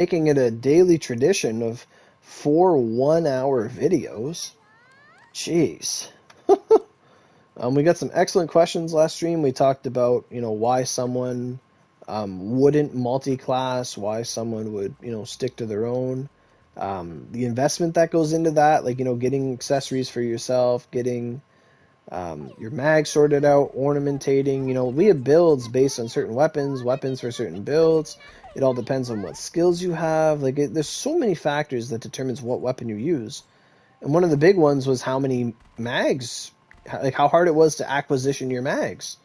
making it a daily tradition of 4 1-hour videos. Jeez. We got some excellent questions last stream. We talked about, why someone wouldn't multi-class, why someone would, stick to their own. The investment that goes into that, like, getting accessories for yourself, getting your mag sorted out, ornamentating. We have builds based on certain weapons for certain builds. It all depends on what skills you have. Like, there's so many factors that determines what weapon you use. And one of the big ones was how many mags, like how hard it was to acquisition your mags.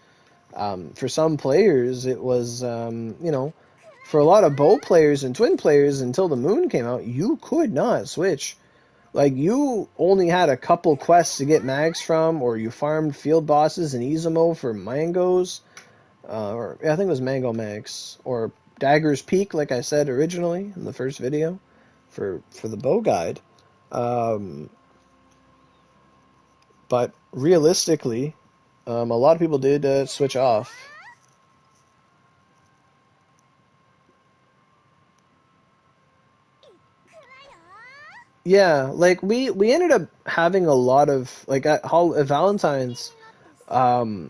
For some players, it was, for a lot of bow players and twin players, until the moon came out, you could not switch. Like, you only had a couple quests to get mags from, or you farmed field bosses in Izumo for mangoes, or I think it was mango mags, or Dagger's Peak, like I said originally in the first video, for the bow guide. But realistically, a lot of people did switch off. Yeah, like we ended up having a lot of, like, at Valentine's. I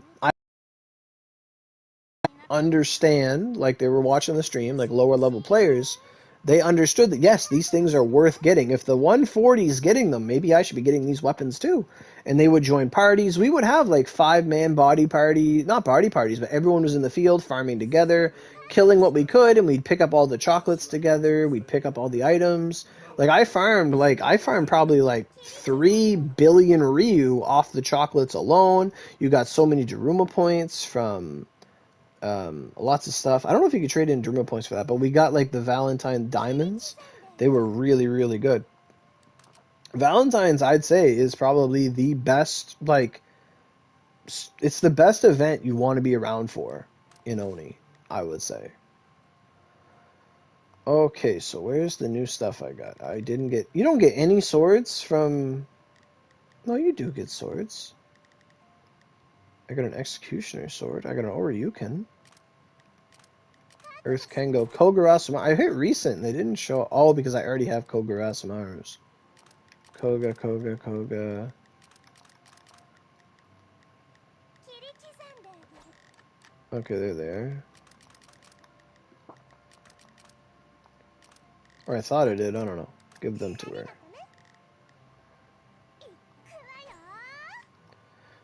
understand, like, they were watching the stream, like lower level players. They understood that yes, these things are worth getting. If the 140 is getting them, maybe I should be getting these weapons too. And they would join parties. We would have like 5-man body party, not party parties, but everyone was in the field farming together, killing what we could, and we'd pick up all the chocolates together. We'd pick up all the items. Like, I farmed probably like 3 billion Ryu off the chocolates alone. You got so many Daruma points from lots of stuff. I don't know if you could trade in Daruma points for that, but we got like the Valentine diamonds. They were really, really good. Valentine's, I'd say, is probably the best, like, it's the best event you want to be around for in Oni, I would say. Okay, so where's the new stuff I got? I didn't get, you don't get any swords from, no, you do get swords. I got an Executioner sword. I got an Oryuken. Earth Kengo. Kogurasumaru. I hit recent and they didn't show. Oh, because I already have Kogurasumaru's. Koga. Okay, they're there. Or I thought I did. I don't know. Give them to her.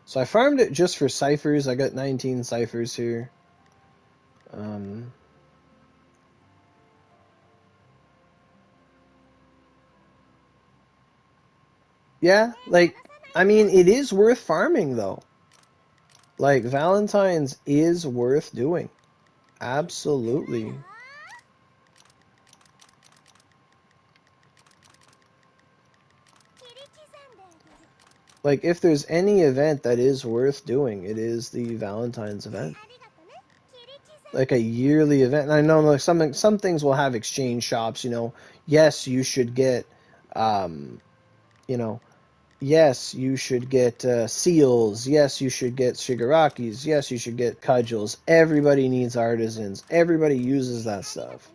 So I farmed it just for ciphers. I got 19 ciphers here. Yeah, like, I mean, it is worth farming, though. Like, Valentine's is worth doing. Absolutely. Like, if there's any event that is worth doing, it is the Valentine's event. Like a yearly event. And I know, like, some things will have exchange shops, Yes, you should get, you know, yes, you should get seals. Yes, you should get shigarakis. Yes, you should get cudgels. Everybody needs artisans. Everybody uses that stuff.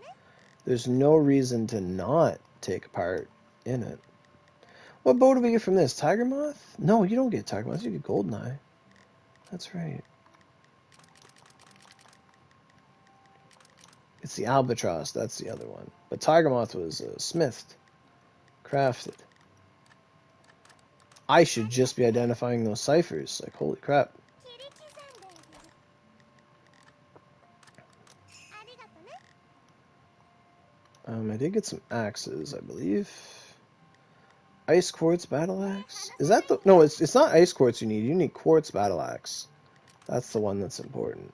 There's no reason to not take part in it. What bow do we get from this? Tiger Moth? No, you don't get Tiger Moth. You get Goldeneye. That's right. It's the Albatross. That's the other one. But Tiger Moth was smithed, crafted. I should just be identifying those ciphers. Like, holy crap. I did get some axes, I believe. Ice Quartz Battle Axe? Is that the... No, it's not Ice Quartz you need. You need Quartz Battle Axe. That's the one that's important.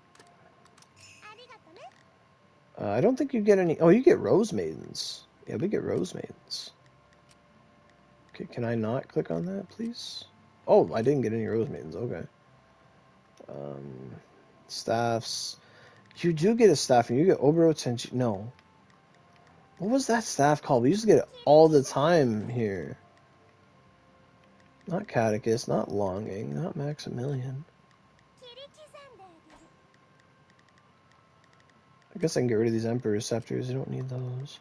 I don't think you get any... Oh, you get Rose Maidens. Yeah, we get Rose Maidens. Okay, can I not click on that, please? Oh, I didn't get any Rose Maidens. Okay. Staffs. You do get a staff, and you get Obero Tenchi... No. What was that staff called? We used to get it all the time here. Not Catechus, not Longing, not Maximilian. I guess I can get rid of these Emperor Scepters. You don't need those.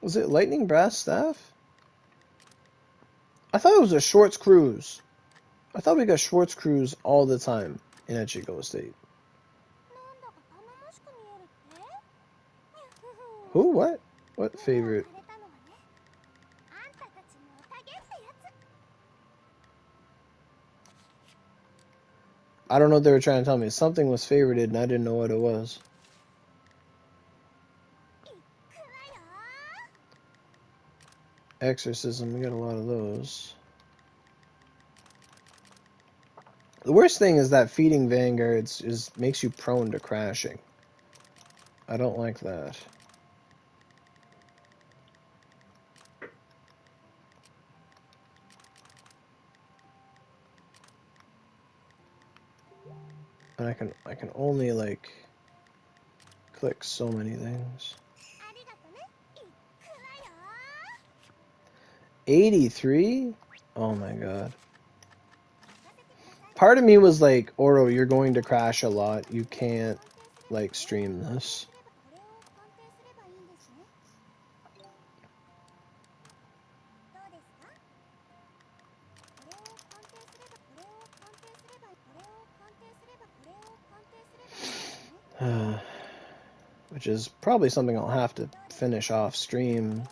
Was it lightning brass staff? I thought it was a Schwartz cruise. I thought we got Schwartz cruise all the time in Echigo Estate. Who? What? What favorite? I don't know what they were trying to tell me. Something was favorited and I didn't know what it was. Exorcism, we got a lot of those. The worst thing is that feeding vanguards makes you prone to crashing. I don't like that. And I can only like click so many things. 83? Oh my god. Part of me was like, Oro, you're going to crash a lot. You can't like stream this. Which is probably something I'll have to finish off stream,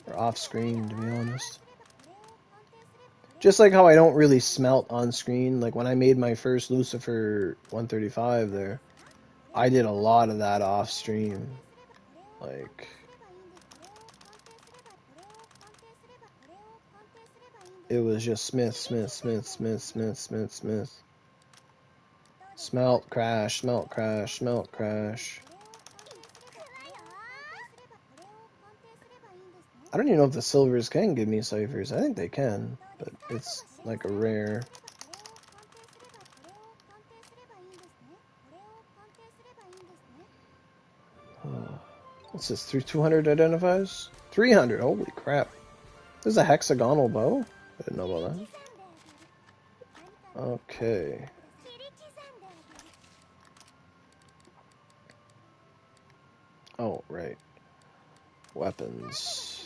or off screen, to be honest. Just like how I don't really smelt on screen. Like when I made my first Lucifer 135 there, I did a lot of that off stream. Like, it was just smith. Smelt, crash, smelt, crash, smelt, crash. I don't even know if the silvers can give me ciphers. I think they can, but it's like a rare. What's this? 200 identifies? 300. Holy crap. This is a hexagonal bow? I didn't know about that. Okay. Oh, right. Weapons.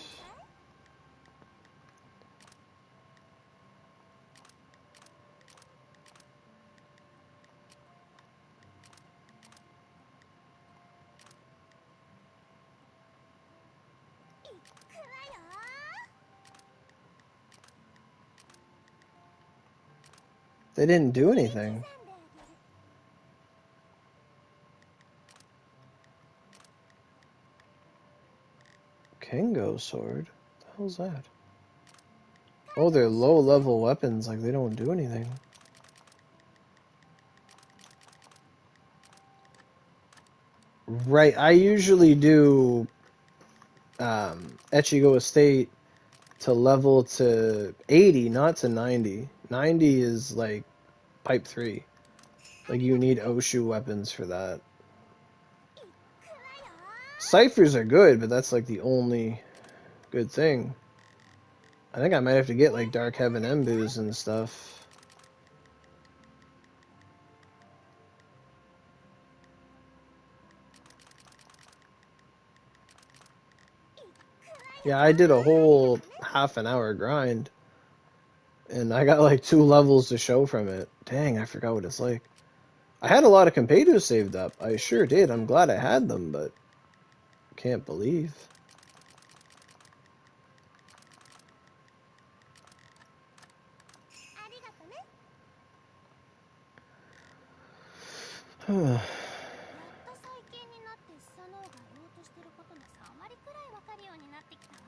They didn't do anything. Kengo sword? What the hell's that? Oh, they're low level weapons, like they don't do anything. Right, I usually do Echigo Estate to level to 80, not to 90. 90 is like pipe 3. Like you need Oshu weapons for that. Ciphers are good, but that's like the only good thing. I think I might have to get like Dark Heaven Embus and stuff. Yeah, I did a whole half an hour grind. And I got like 2 levels to show from it. Dang, I forgot what it's like. I had a lot of Compedos saved up. I sure did. I'm glad I had them, but can't believe.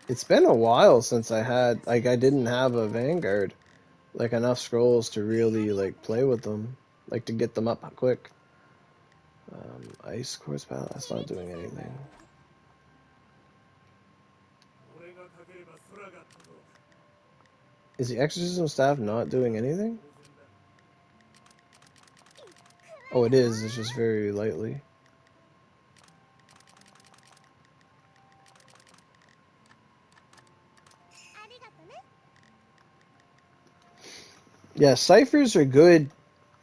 It's been a while since I had, like, I didn't have a Vanguard. Like, enough scrolls to really, like, play with them. Like, to get them up quick. Ice Course Battle, that's not doing anything. Is the Exorcism staff not doing anything? Oh, it is. It's just very lightly. Yeah, ciphers are good,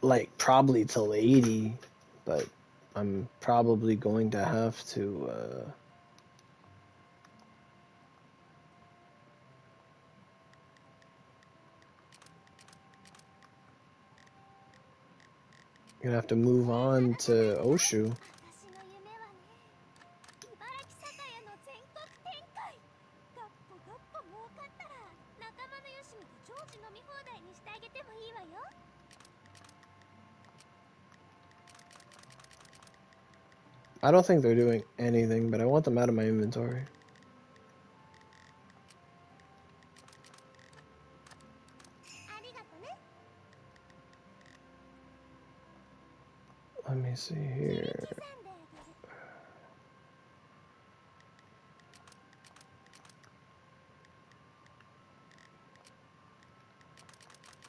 like, probably till 80, but I'm probably going to have to, Gonna have to move on to Oshu. I don't think they're doing anything, but I want them out of my inventory. Let me see here.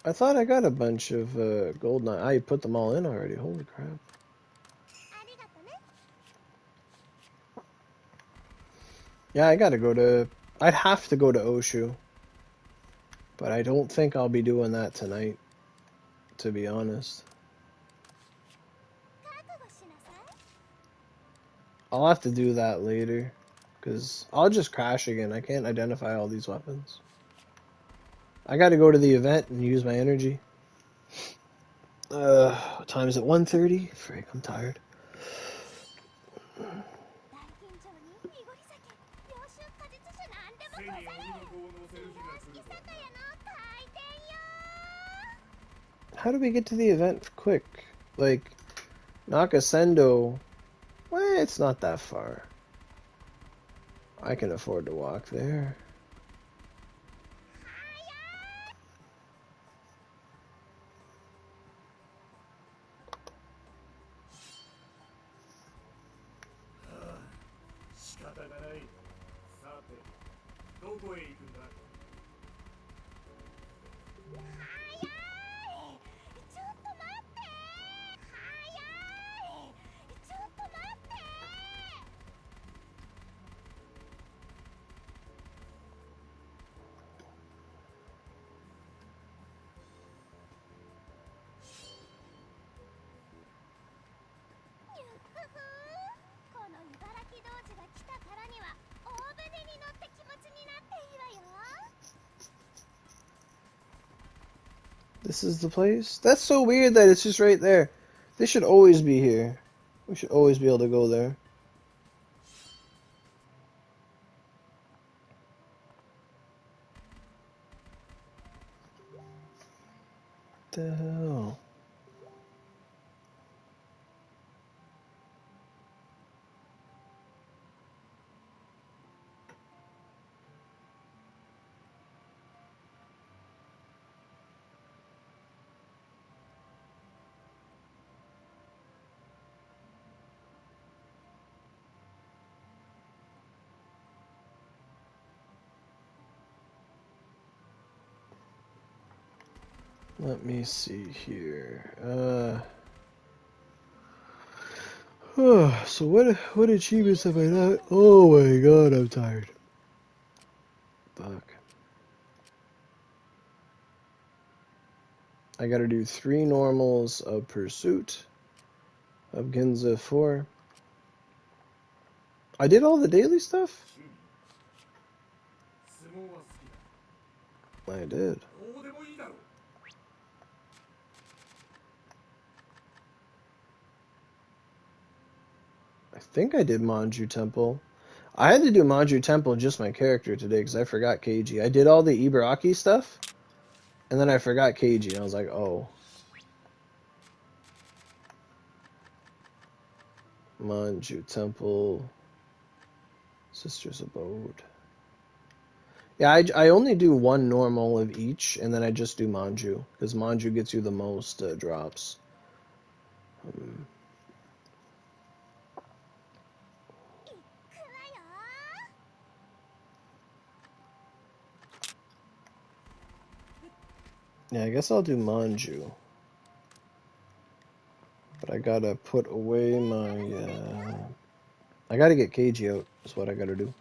I thought I got a bunch of gold. I put them all in already. Holy crap. Yeah, I gotta go to... I'd have to go to Oshu. But I don't think I'll be doing that tonight, to be honest. I'll have to do that later. Because I'll just crash again. I can't identify all these weapons. I gotta go to the event and use my energy. What time is it? 1:30? Frick, I'm tired. How do we get to the event quick? Like, Nakasendo, well, it's not that far. I can afford to walk there. This is the place? That's so weird that it's just right there. They should always be here. We should always be able to go there. What the hell? Let me see here. So what achievements have I not? Oh my god, I'm tired. Fuck. I gotta do 3 normals of Pursuit of Ginza 4. I did all the daily stuff? I did. I think I did Manju Temple. I had to do Manju Temple just my character today because I forgot Keiji. I did all the Ibaraki stuff, and then I forgot Keiji, and I was like, oh. Manju Temple. Sister's Abode. Yeah, I only do 1 normal of each, and then I just do Manju, because Manju gets you the most drops. Yeah, I guess I'll do Manju. But I gotta put away my... I gotta get Keiji out, is what I gotta do.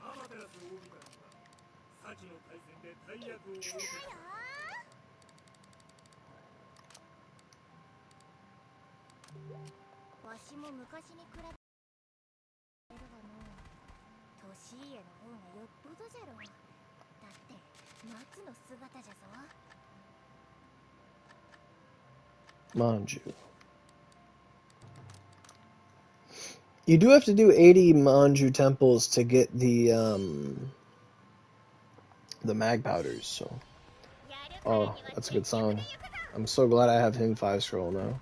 Manju. You do have to do 80 Manju temples to get the mag powders, so. Oh, that's a good song. I'm so glad I have him 5 scroll now.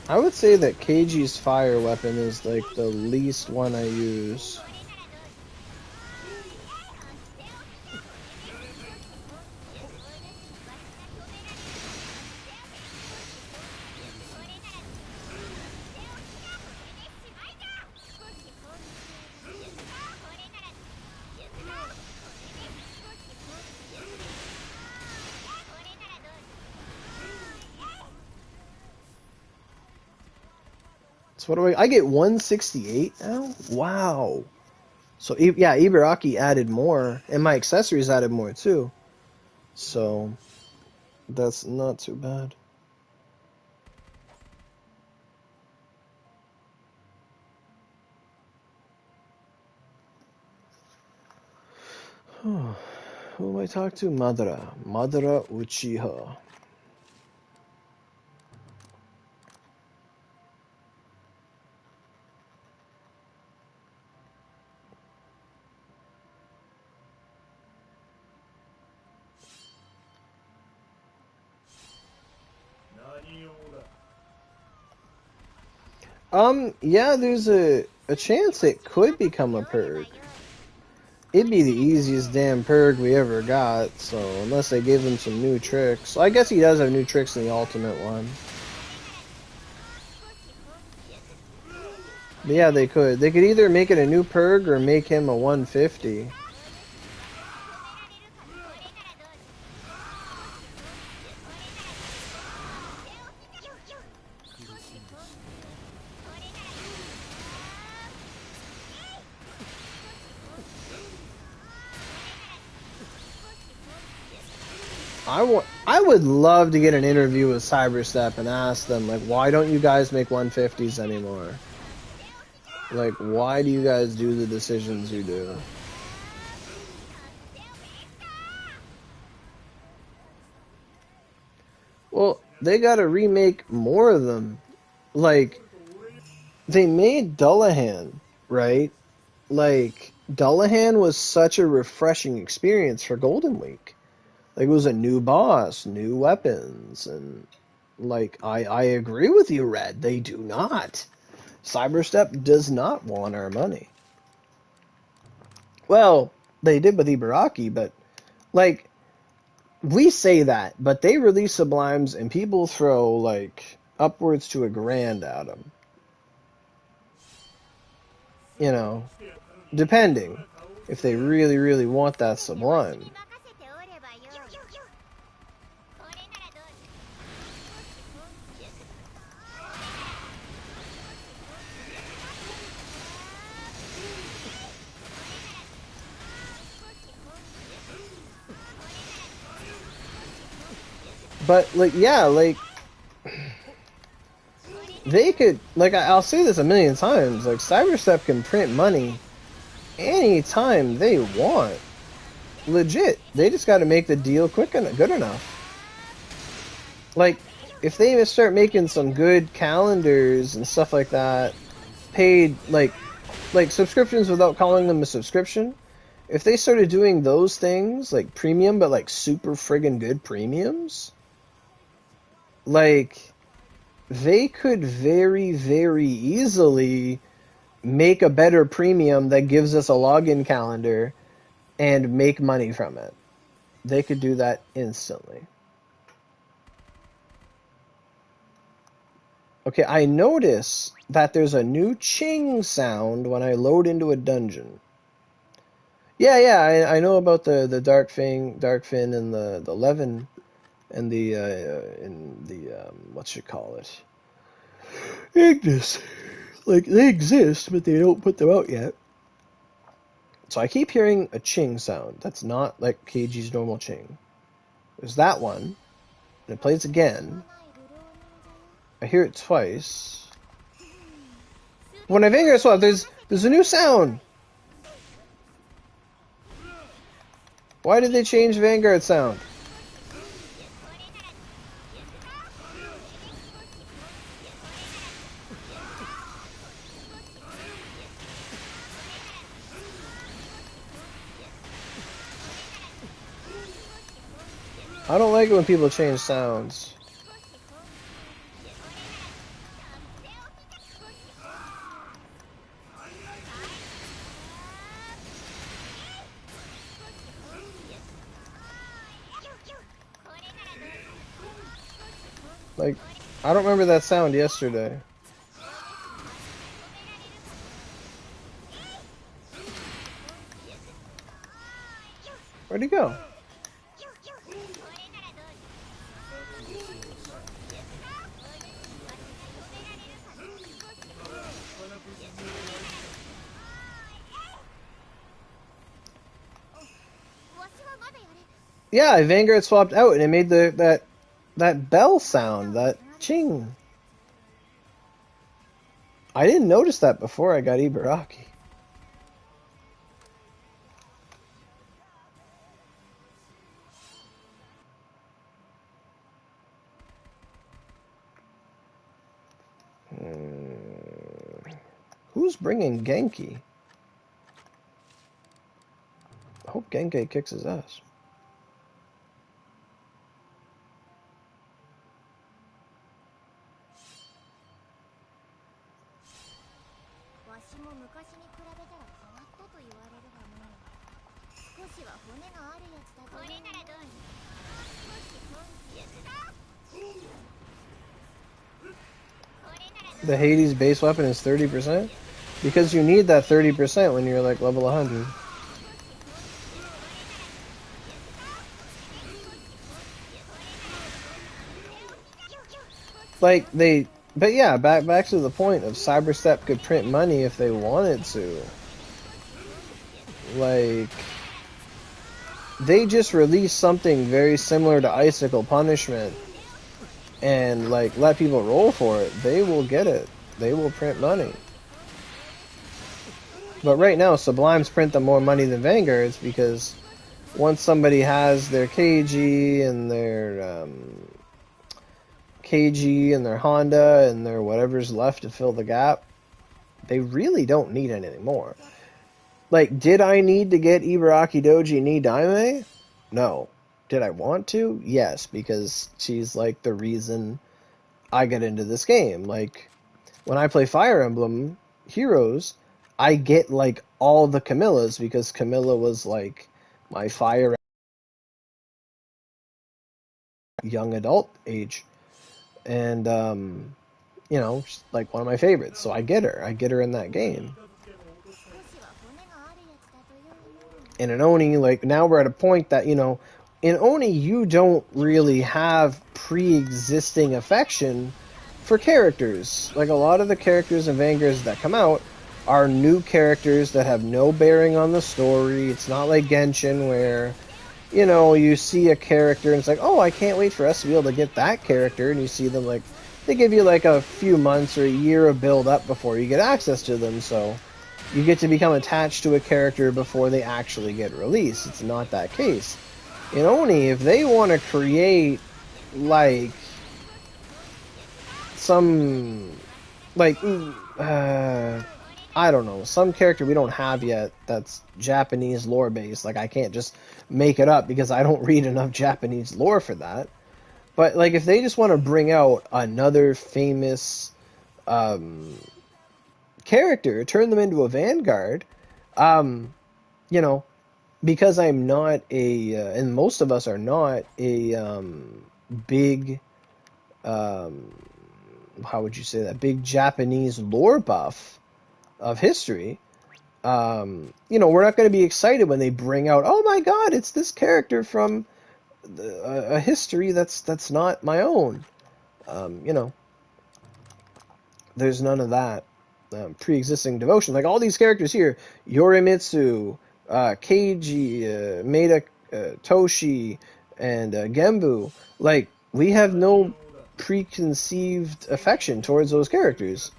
I would say that Keiji's fire weapon is like the least one I use. So what do I get 168 now? Wow. So yeah, Ibaraki added more, and my accessories added more too. So that's not too bad. Who am I talking to? Madara Uchiha. Yeah, there's a chance it could become a perk. It'd be the easiest damn perk we ever got, so unless they gave him some new tricks. I guess he does have new tricks in the ultimate one. But yeah, they could. They could either make it a new perk or make him a 150. I would love to get an interview with Cyberstep and ask them, like, why don't you guys make 150s anymore? Like, why do you guys do the decisions you do? Well, they gotta remake more of them. Like, they made Dullahan, right? Like, Dullahan was such a refreshing experience for Golden Week. Like, it was a new boss, new weapons, and, like, I agree with you, Red. They do not. Cyberstep does not want our money. Well, they did with Ibaraki, but, like, we say that, but they release Sublimes and people throw, like, upwards to $1,000 at them. You know, depending if they really, really want that Sublime. But, like, yeah, like, they could, like, I'll say this a million times, like, Cyberstep can print money anytime they want. Legit. They just gotta make the deal quick and good enough. Like, if they start making some good calendars and stuff like that, paid, like subscriptions without calling them a subscription, if they started doing those things, like premium, but like super friggin' good premiums, like, they could very, very easily make a better premium that gives us a login calendar and make money from it. They could do that instantly. Okay, I notice that there's a new ching sound when I load into a dungeon. Yeah, I know about the Dark Fin and the Levin and the what you call it? Ignis. Like, they exist, but they don't put them out yet. So I keep hearing a ching sound. That's not like Keiji's normal ching. There's that one. And it plays again. I hear it twice. When I Vanguard swap, there's a new sound. Why did they change Vanguard sound? I don't like it when people change sounds. Like, I don't remember that sound yesterday. Where'd he go? Yeah, I Vanguard swapped out and it made that bell sound, that ching. I didn't notice that before I got Ibaraki. Who's bringing Genki? I hope Genki kicks his ass. The Hades base weapon is 30%? Because you need that 30% when you're like level 100. But yeah, back to the point of Cyberstep could print money if they wanted to. Like, they just released something very similar to Icicle Punishment and like let people roll for it. They will get it. They will print money. But right now, Sublimes print them more money than Vanguards because once somebody has their KG and their Honda and their whatever's left to fill the gap, they really don't need anything more. Like, did I need to get Ibaraki Douji Nidaime? No. Did I want to? Yes, because she's like the reason I get into this game. Like, when I play Fire Emblem Heroes, I get like all the Camillas because Camilla was like my Fire young adult age. And, you know, she's like one of my favorites. So I get her in that game. And in Oni, like, now we're at a point that, you know, in Oni, you don't really have pre-existing affection for characters. Like, a lot of the characters and Vanguards that come out are new characters that have no bearing on the story. It's not like Genshin where, you know, you see a character and it's like, oh, I can't wait for us to be able to get that character. And you see them, like, they give you, like, a few months or a year of build-up before you get access to them, so you get to become attached to a character before they actually get released. It's not that case. In Oni, if they want to create, like, some, like, I don't know, some character we don't have yet that's Japanese lore based, like, I can't just make it up because I don't read enough Japanese lore for that. But, like, if they just want to bring out another famous, character, turn them into a Vanguard, you know, because I'm not a, and most of us are not a big, how would you say that, big Japanese lore buff of history, you know, we're not going to be excited when they bring out, oh my god, it's this character from a history that's not my own. You know, there's none of that. Pre-existing devotion, like all these characters here, Yorimitsu, Keiji, Maeda, Toshi, and Genbu, like, we have no preconceived affection towards those characters.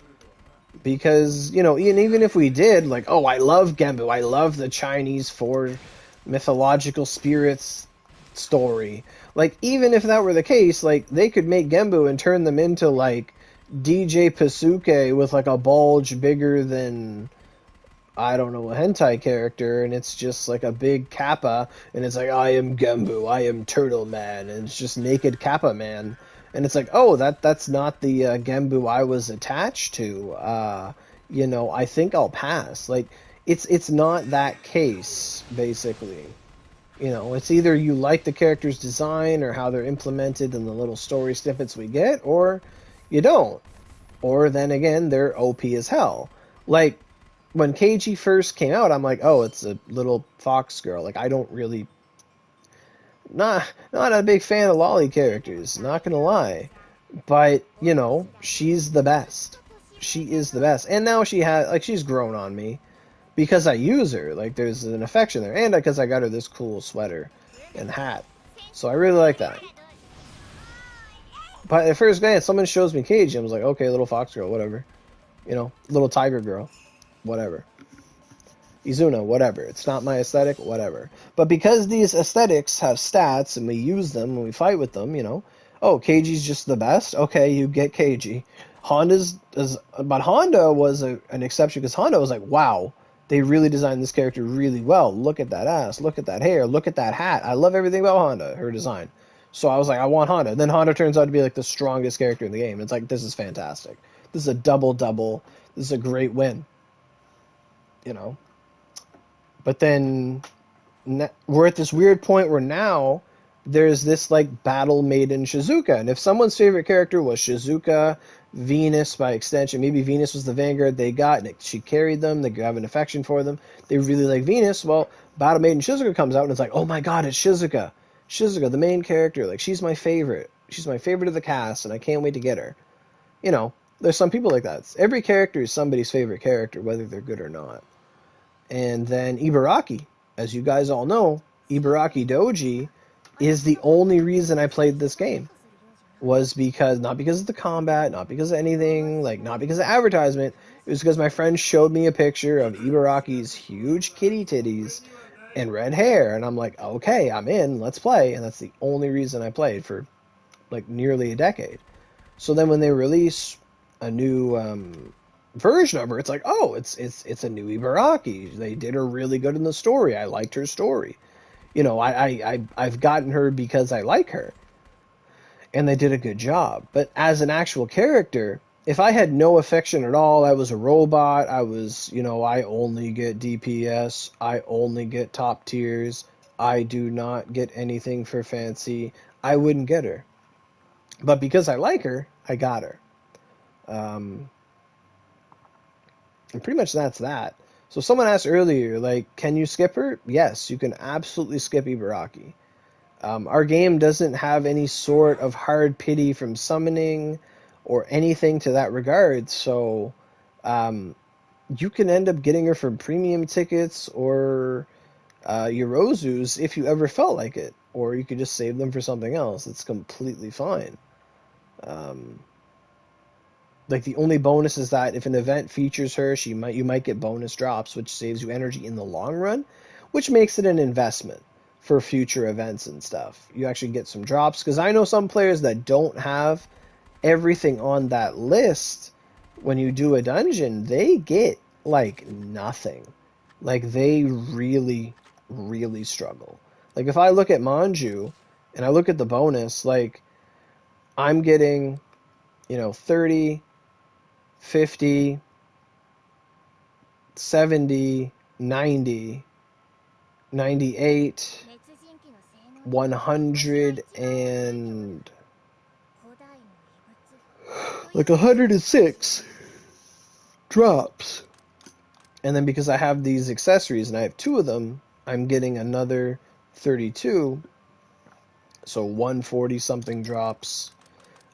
Because, you know, even if we did, like, oh, I love Genbu, I love the Chinese four mythological spirits story. Like, even if that were the case, like, they could make Genbu and turn them into, like, DJ Pasuke with, like, a bulge bigger than, I don't know, a hentai character, and it's just, like, a big kappa, and it's like, I am Genbu, I am Turtle Man, and it's just naked kappa man. And it's like, oh, that's not the Genbu I was attached to. You know, I think I'll pass. Like, it's not that case, basically. You know, it's either you like the character's design or how they're implemented in the little story snippets we get, or you don't. Or then again, they're OP as hell. Like, when KG first came out, I'm like, oh, it's a little fox girl. Like, I don't really... Not a big fan of lolly characters, not gonna lie. But, you know, she's the best. She is the best. And now she's grown on me. Because I use her. Like, there's an affection there. And because I got her this cool sweater and hat. So I really like that. But at first glance, someone shows me Cage, and I was like, okay, little fox girl, whatever. You know, little tiger girl, whatever. Izuna, whatever. It's not my aesthetic, whatever. But because these aesthetics have stats, and we use them, and we fight with them, you know, oh, Keiji's just the best? Okay, you get Keiji. But Honda was an exception, because Honda was like, wow, they really designed this character really well. Look at that ass, look at that hair, look at that hat. I love everything about Honda, her design. So I was like, I want Honda. Then Honda turns out to be like the strongest character in the game. It's like, this is fantastic. This is a double-double. This is a great win. You know? But then we're at this weird point where now there's this like battle maiden Shizuka. And if someone's favorite character was Shizuka, Venus by extension, maybe Venus was the vanguard they got and she carried them, they have an affection for them, they really like Venus, well, battle maiden Shizuka comes out and it's like, oh my god, it's Shizuka. Shizuka, the main character, like she's my favorite. She's my favorite of the cast and I can't wait to get her. You know, there's some people like that. Every character is somebody's favorite character, whether they're good or not. And then Ibaraki, as you guys all know, Ibaraki Douji is the only reason I played this game. Was because, not because of the combat, not because of anything, like not because of advertisement, it was because my friend showed me a picture of Ibaraki's huge kitty titties and red hair, and I'm like, okay, I'm in, let's play, and that's the only reason I played for like nearly a decade. So then when they release a new version of her, it's like, oh, it's a new Ibaraki. They did her really good in the story. I liked her story. You know, I've gotten her because I like her. And they did a good job. But as an actual character, if I had no affection at all, I was a robot, I was, you know, I only get DPS, I only get top tiers, I do not get anything for fancy, I wouldn't get her. But because I like her, I got her. And pretty much that's that. So someone asked earlier, like, can you skip her? Yes, you can absolutely skip Ibaraki. Our game doesn't have any sort of hard pity from summoning or anything to that regard, so you can end up getting her from premium tickets or Yorozus if you ever felt like it, or you could just save them for something else. It's completely fine. Like the only bonus is that if an event features her, you might get bonus drops, which saves you energy in the long run, which makes it an investment for future events and stuff. You actually get some drops, because I know some players that don't have everything on that list. When you do a dungeon, they get like nothing. Like they really, really struggle. Like if I look at Manju and I look at the bonus, like I'm getting, you know, 30, 50, 70, 90, 98, 100, and like 106 drops. And then because I have these accessories and I have 2 of them, I'm getting another 32. So 140 something drops.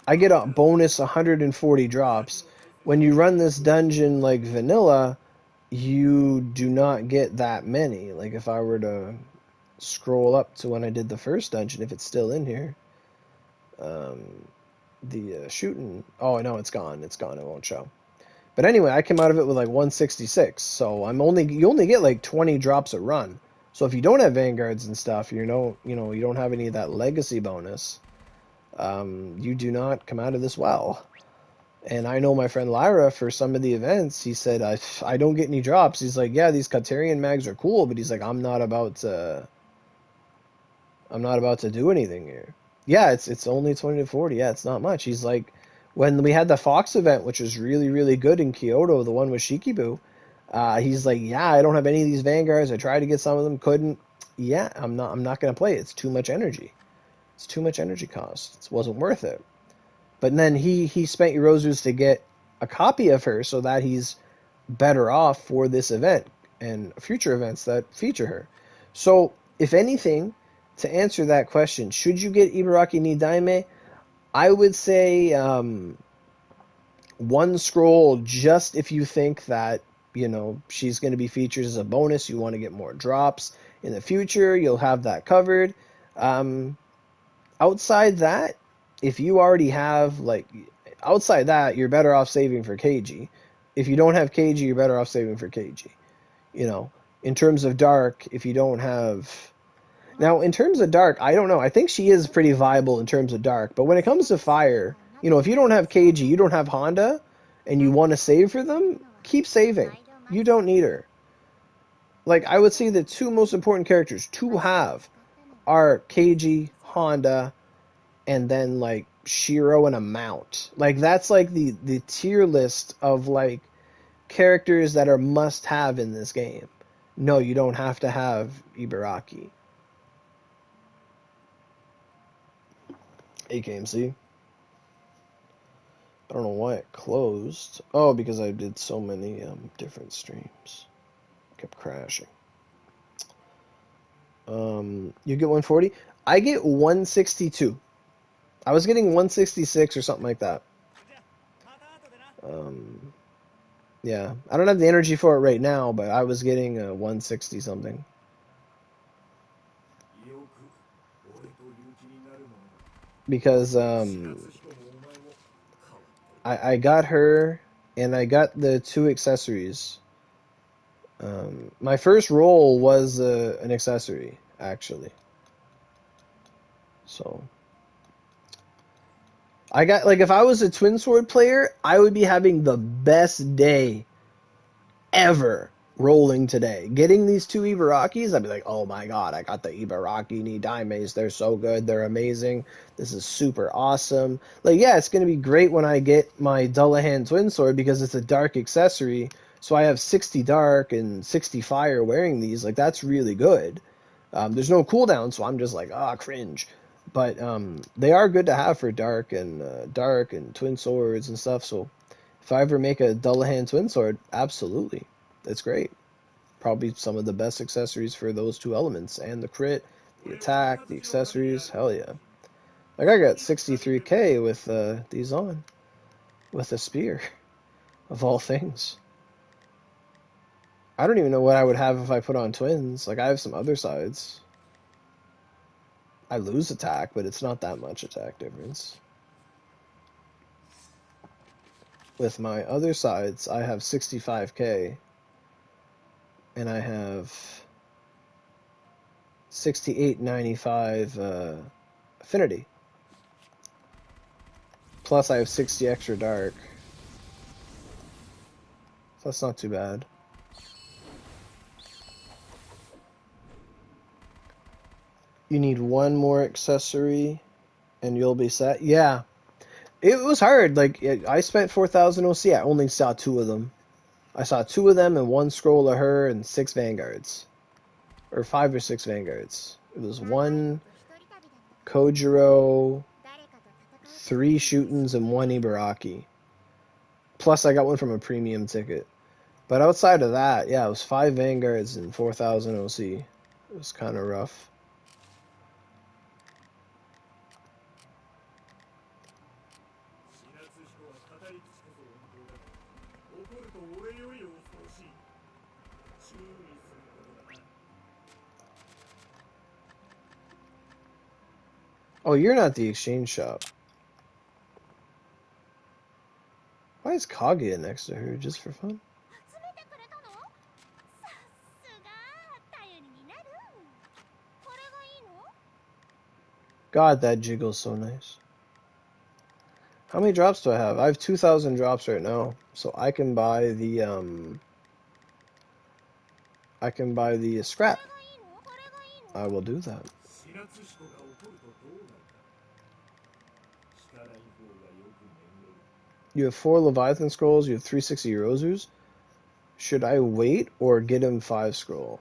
I get a bonus 140 drops. When you run this dungeon like vanilla, you do not get that many. Like if I were to scroll up to when I did the first dungeon, if it's still in here, shooting. Oh, I know it's gone. It's gone. It won't show. But anyway, I came out of it with like 166. So you only get like 20 drops a run. So if you don't have vanguards and stuff, you don't have any of that legacy bonus. You do not come out of this well. And I know my friend Lyra, for some of the events, he said, I don't get any drops. He's like, yeah, these Katarian mags are cool, but he's like, I'm not about to do anything here. Yeah, it's only 20 to 40. Yeah, it's not much. He's like, when we had the Fox event, which was really, really good in Kyoto, the one with Shikibu, he's like, yeah, I don't have any of these Vanguards. I tried to get some of them, couldn't. Yeah, I'm not gonna play it. It's too much energy. It's too much energy cost. It wasn't worth it. But then he spent Eurozus to get a copy of her so that he's better off for this event and future events that feature her. So, if anything, to answer that question, should you get Ibaraki Nidaime? I would say one scroll just if you think that, she's going to be featured as a bonus. You want to get more drops in the future. You'll have that covered. Outside that, if you already have, outside that, you're better off saving for KG. If you don't have KG, you're better off saving for KG. In terms of Dark, if you don't have... Now, in terms of Dark, I don't know. I think she is pretty viable in terms of Dark. But when it comes to Fire, if you don't have KG, you don't have Honda, and you want to save for them, keep saving. You don't need her. I would say the two most important characters to have are KG, Honda, and then Shiro and a mount. That's the tier list of characters that are must have in this game. No, you don't have to have Ibaraki. AKMC. I don't know why it closed. Oh, because I did so many different streams. Kept crashing. You get 140? I get 162. I was getting 166 or something like that. Yeah, I don't have the energy for it right now, but I was getting 160 something. Because I got her, and I got the 2 accessories. My first roll was an accessory, actually. So I got, if I was a Twin Sword player, I would be having the best day ever rolling today. Getting these 2 Ibarakis, I'd be like, oh my god, I got the Ibaraki Nidaimes. They're so good. They're amazing. This is super awesome. Yeah, it's going to be great when I get my Dullahan Twin Sword because it's a dark accessory. So I have 60 dark and 60 fire wearing these. That's really good. There's no cooldown, so I'm just cringe. But they are good to have for dark and twin swords and stuff. So if I ever make a Dullahan Twin Sword, absolutely. It's great. Probably some of the best accessories for those 2 elements. And the crit, the attack, the accessories. Hell yeah. I got 63k with these on. With a spear. Of all things. I don't even know what I would have if I put on twins. I have some other sides. I lose attack, but it's not that much attack difference. With my other sides, I have 65k. And I have 6895 affinity. Plus I have 60 extra dark. So that's not too bad. You need 1 more accessory and you'll be set. Yeah. It was hard. I spent 4,000 OC. I only saw 2 of them. I saw 2 of them and 1 scroll of her and 6 vanguards. Or 5 or 6 vanguards. It was 1 Kojiro, 3 shootings, and 1 Ibaraki. Plus I got 1 from a premium ticket. But outside of that, yeah, it was 5 vanguards and 4,000 OC. It was kind of rough. Oh, you're not the exchange shop. is Kaguya next to her just for fun? God, that jiggle's so nice. How many drops do I have? I have 2,000 drops right now, so I can buy the scrap. I will do that. You have 4 Leviathan scrolls. You have 360 Rosus. Should I wait or get him 5 scroll?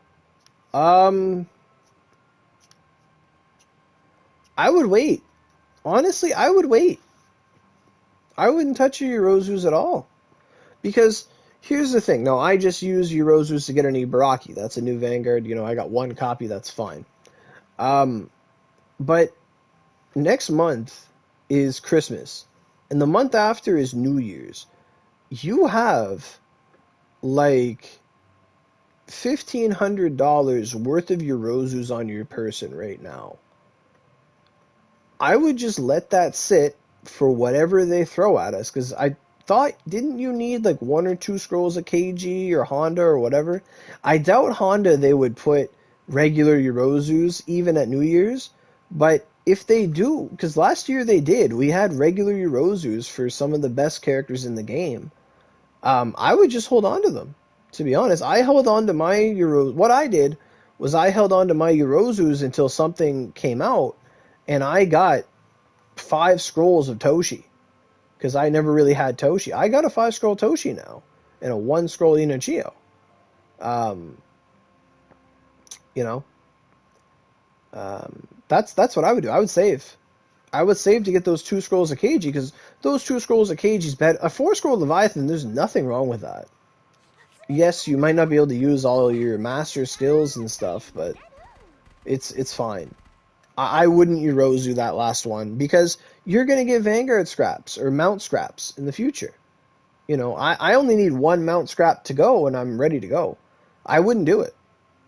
I would wait. Honestly, I would wait. I wouldn't touch your Rosus at all. Because here's the thing. No, I just use Rosus to get an Ibaraki. That's a new Vanguard. You know, I got 1 copy. That's fine. But next month is Christmas. And the month after is New Year's. You have like $1,500 worth of Rosus on your person right now. I would just let that sit for whatever they throw at us, because I thought, didn't you need like 1 or 2 scrolls of KG or Honda or whatever? I doubt Honda they would put regular Rosus even at New Year's, but if they do, because last year they did, we had regular Rosus for some of the best characters in the game. I would just hold on to them. To be honest, I held on to my Euros. What I did was I held on to my Eurozus until something came out, and I got 5 scrolls of Toshi, because I never really had Toshi. I got a 5 scroll Toshi now, and a 1 scroll Inochio. You know, that's what I would do. I would save. I would save to get those 2 scrolls of KG, because those 2 scrolls of KG is better. A 4 scroll Leviathan, there's nothing wrong with that. Yes, you might not be able to use all your master skills and stuff, but it's fine. I wouldn't Eurozu that last one, because you're going to get Vanguard scraps or mount scraps in the future. You know, I only need 1 mount scrap to go and I'm ready to go. I wouldn't do it.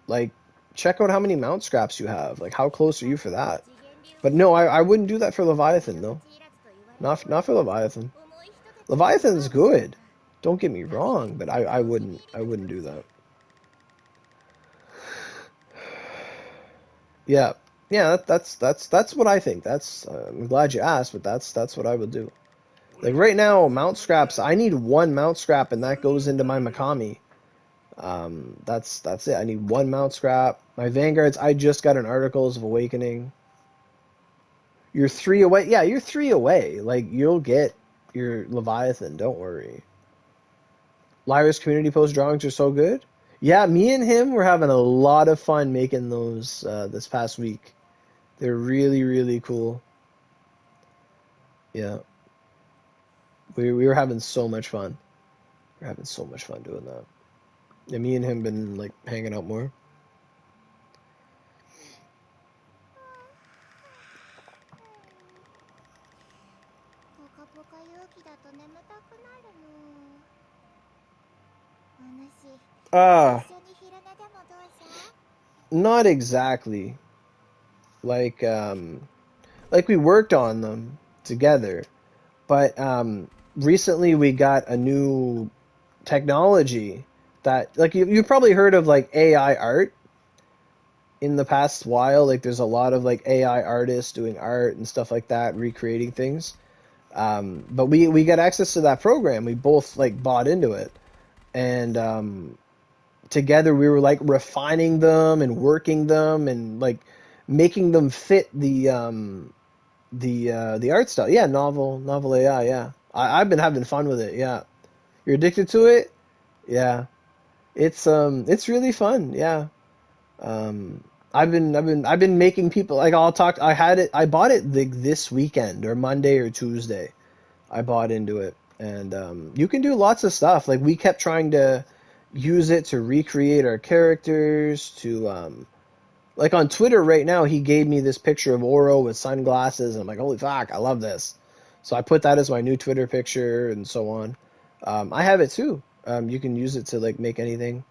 Like, check out how many mount scraps you have. Like, how close are you for that? But no, I wouldn't do that for Leviathan, though. Not for Leviathan. Leviathan's good. Don't get me wrong, but I wouldn't do that. Yeah. Yeah, that's what I think. I'm glad you asked, but that's what I would do. Like right now, mount scraps, I need 1 mount scrap and that goes into my Mikami. That's it. I need 1 mount scrap. My Vanguards, I just got an Articles of Awakening. You're 3 away. Yeah, you're 3 away. Like, you'll get your Leviathan, don't worry. Lyra's community post drawings are so good. Yeah, me and him were having a lot of fun making those this past week. They're really, really cool. Yeah. We were having so much fun. We're having so much fun doing that. Yeah, me and him been like hanging out more. Not exactly. Like we worked on them together, but recently we got a new technology that, like, you've probably heard of like AI art in the past while. Like, there's a lot of like AI artists doing art and stuff like that, recreating things. But we got access to that program. We both like bought into it, and together we were like refining them and working them and like making them fit the art style. Yeah, novel AI. Yeah, I've been having fun with it. Yeah, you're addicted to it. Yeah, it's really fun. Yeah, I've been making people like I bought it like this weekend or Monday or Tuesday. I bought into it, and you can do lots of stuff. Like, we kept trying to use it to recreate our characters. To like on Twitter right now, he gave me this picture of Oro with sunglasses, and I'm like, holy fuck, I love this. So I put that as my new Twitter picture, and so on. I have it too. You can use it to like make anything.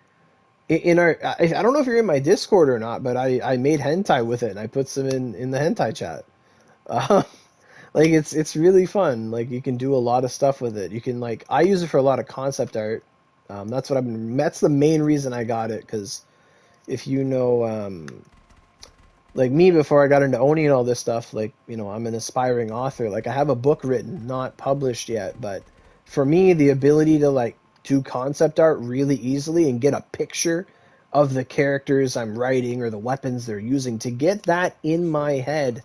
In our, I don't know if you're in my Discord or not, but I made hentai with it, and I put some in the hentai chat. Like it's really fun. Like you can do a lot of stuff with it. You can like I use it for a lot of concept art. That's what I've been. That's the main reason I got it because if you know, like me before I got into owning all this stuff, like I'm an aspiring author. Like I have a book written, not published yet, but for me, the ability to like do concept art really easily and get a picture of the characters I'm writing or the weapons they're using to get that in my head.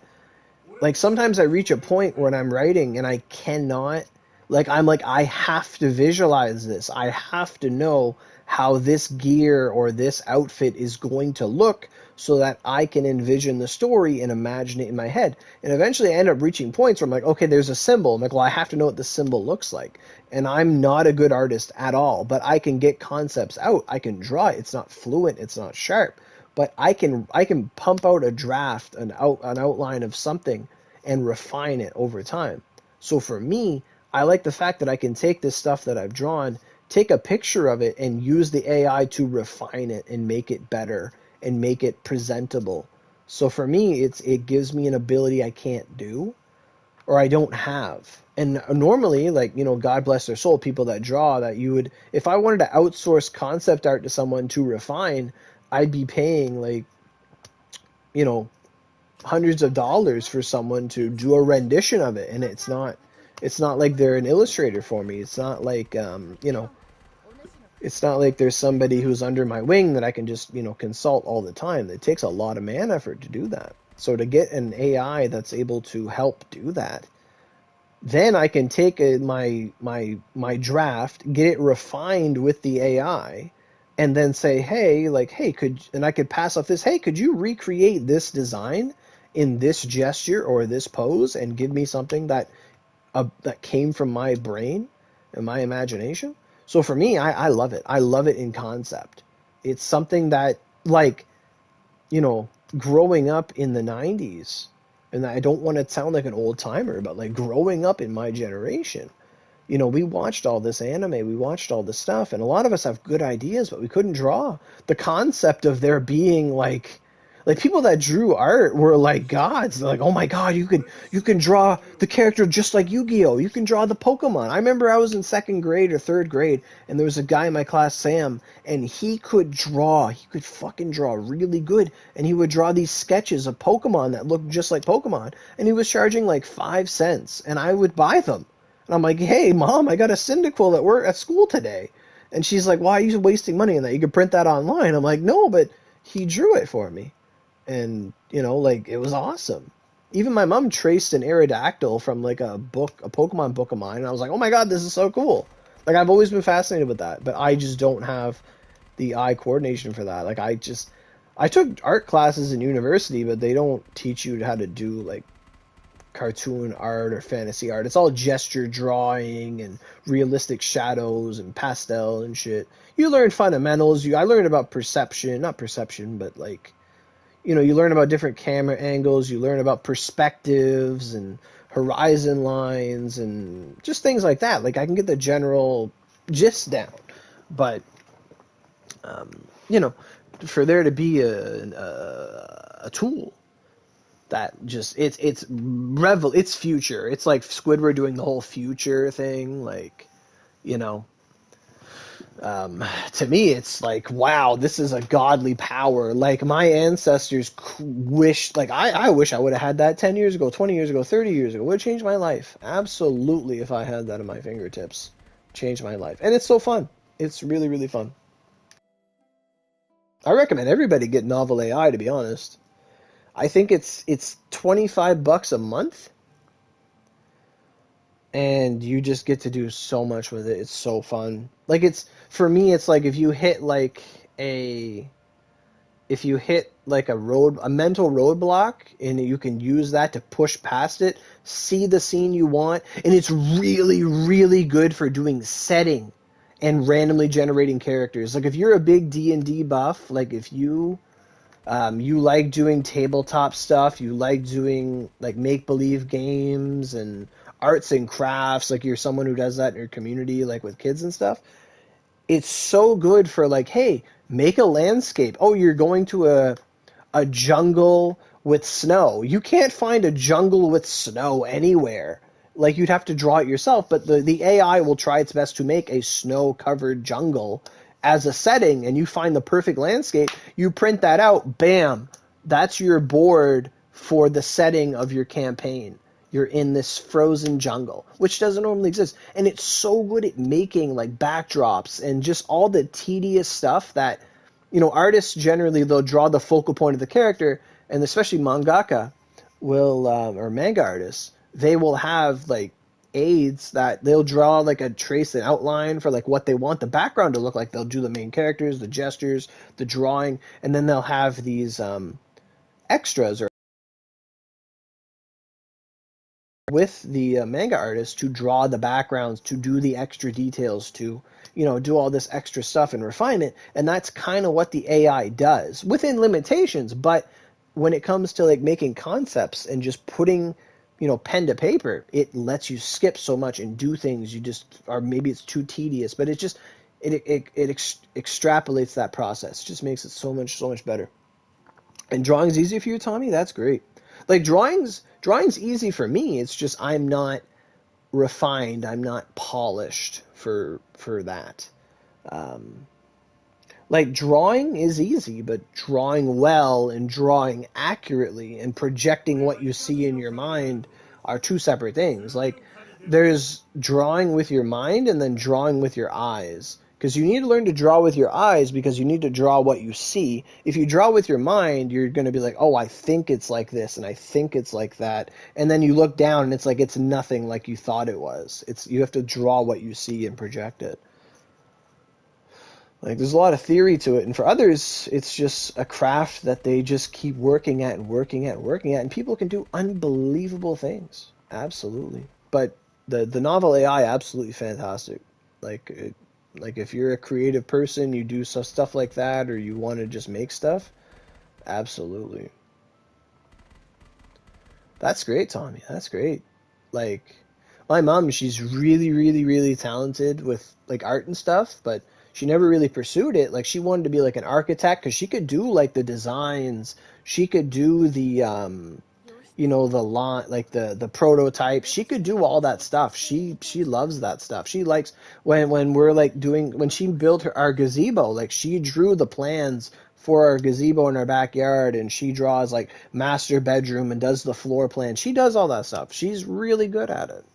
Like sometimes I reach a point when I'm writing and I cannot, like I'm like I have to visualize this. I have to know how this gear or this outfit is going to look so that I can envision the story and imagine it in my head. And eventually I end up reaching points where I'm like, okay, there's a symbol. I'm like, well, I have to know what the symbol looks like. And I'm not a good artist at all, but I can get concepts out. I can draw it. It's not fluent, it's not sharp, but I can pump out a draft, an outline of something and refine it over time. So for me, I like the fact that I can take this stuff that I've drawn, take a picture of it, and use the AI to refine it and make it better and make it presentable. So for me, it gives me an ability I can't do or I don't have. And normally, like, God bless their soul, people that draw that you would, if I wanted to outsource concept art to someone to refine, I'd be paying like, you know, hundreds of dollars for someone to do a rendition of it. And it's not like they're an illustrator for me. It's not like, it's not like there's somebody who's under my wing that I can just, consult all the time. It takes a lot of man effort to do that. So to get an AI that's able to help do that, then I can take my draft, get it refined with the AI, and then say, hey, like, hey, and I could pass off this, hey, could you recreate this design in this gesture or this pose and give me something that came from my brain and my imagination? So for me, I love it. I love it in concept. It's something that, like, growing up in the 90s, and I don't want to sound like an old timer, but like growing up in my generation, we watched all this anime, we watched all this stuff, and a lot of us have good ideas, but we couldn't draw. The concept of there being like people that drew art were like gods. They're like, oh my god, you can draw the character just like Yu-Gi-Oh! You can draw the Pokemon. I remember I was in second grade or third grade, and there was a guy in my class, Sam, and he could draw. He could fucking draw really good, and he would draw these sketches of Pokemon that looked just like Pokemon, and he was charging like 5 cents, and I would buy them. And I'm like, hey, Mom, I got a Cyndaquil at school today. And she's like, why are you wasting money on that? You could print that online. I'm like, no, but he drew it for me. And, like, it was awesome. Even my mom traced an Aerodactyl from, like, a Pokemon book of mine. And I was like, oh my god, this is so cool. Like, I've always been fascinated with that. But I just don't have the eye coordination for that. Like, I took art classes in university, but they don't teach you how to do, like, cartoon art or fantasy art. It's all gesture drawing and realistic shadows and pastel and shit. You learn fundamentals. I learned about perception, not perception, but like, you learn about different camera angles. You learn about perspectives and horizon lines and just things like that. Like I can get the general gist down, but for there to be a tool that just it's future. It's like Squidward doing the whole future thing. Like, you know, to me, it's like, wow, this is a godly power. Like my ancestors wished, like I wish I would have had that 10 years ago, 20 years ago, 30 years ago. It would have changed my life. Absolutely, if I had that at my fingertips, changed my life. And it's so fun. It's really, really fun. I recommend everybody get Novel AI, to be honest. I think it's $25 a month, and you just get to do so much with it. It's so fun. Like it's for me, it's like if you hit like a mental roadblock, and you can use that to push past it, see the scene you want, and it's really, really good for doing setting and randomly generating characters. Like if you're a big D&D buff, like if you like doing tabletop stuff, you like doing like make-believe games and arts and crafts, like you're someone who does that in your community, like with kids and stuff. It's so good for like, hey, make a landscape. Oh, you're going to a jungle with snow. You can't find a jungle with snow anywhere. Like, you'd have to draw it yourself, but the AI will try its best to make a snow-covered jungle as a setting, and you find the perfect landscape. You print that out, bam, that's your board for the setting of your campaign. You're in this frozen jungle, which doesn't normally exist. And it's so good at making like backdrops and just all the tedious stuff that, artists generally, they'll draw the focal point of the character, and especially mangaka will, or manga artists, they will have like aids that they'll draw like a trace and outline for like what they want the background to look like. They'll do the main characters, the gestures, the drawing, and then they'll have these extras or with the manga artist to draw the backgrounds, to do the extra details, to do all this extra stuff and refine it. And that's kind of what the AI does within limitations. But when it comes to like making concepts and just putting pen to paper, it lets you skip so much and do things you just, or maybe it's too tedious, but it extrapolates that process. It just makes it so much better. And drawing's easy for you, Tommy? That's great. Like drawing's easy for me. It's just I'm not refined. I'm not polished for that. Like drawing is easy, but drawing well and drawing accurately and projecting what you see in your mind are two separate things. Like there's drawing with your mind and then drawing with your eyes. Because you need to learn to draw with your eyes because you need to draw what you see. If you draw with your mind, you're going to be like, oh, I think it's like this and I think it's like that. And then you look down and it's like it's nothing like you thought it was. You have to draw what you see and project it. Like there's a lot of theory to it. And for others, it's just a craft that they just keep working at and working at and working at. And people can do unbelievable things. Absolutely. But the novel AI, absolutely fantastic. Like if you're a creative person, you do some stuff like that, or you want to just make stuff, absolutely. That's great, Tommy. That's great. Like my mom, she's really, really, really talented with like art and stuff, but she never really pursued it. Like she wanted to be like an architect because she could do like the designs, she could do the the line, like the prototype. She could do all that stuff. She loves that stuff. She likes when we're like when she built our gazebo, like she drew the plans for our gazebo in our backyard, and she draws like master bedroom and does the floor plan. She does all that stuff. She's really good at it.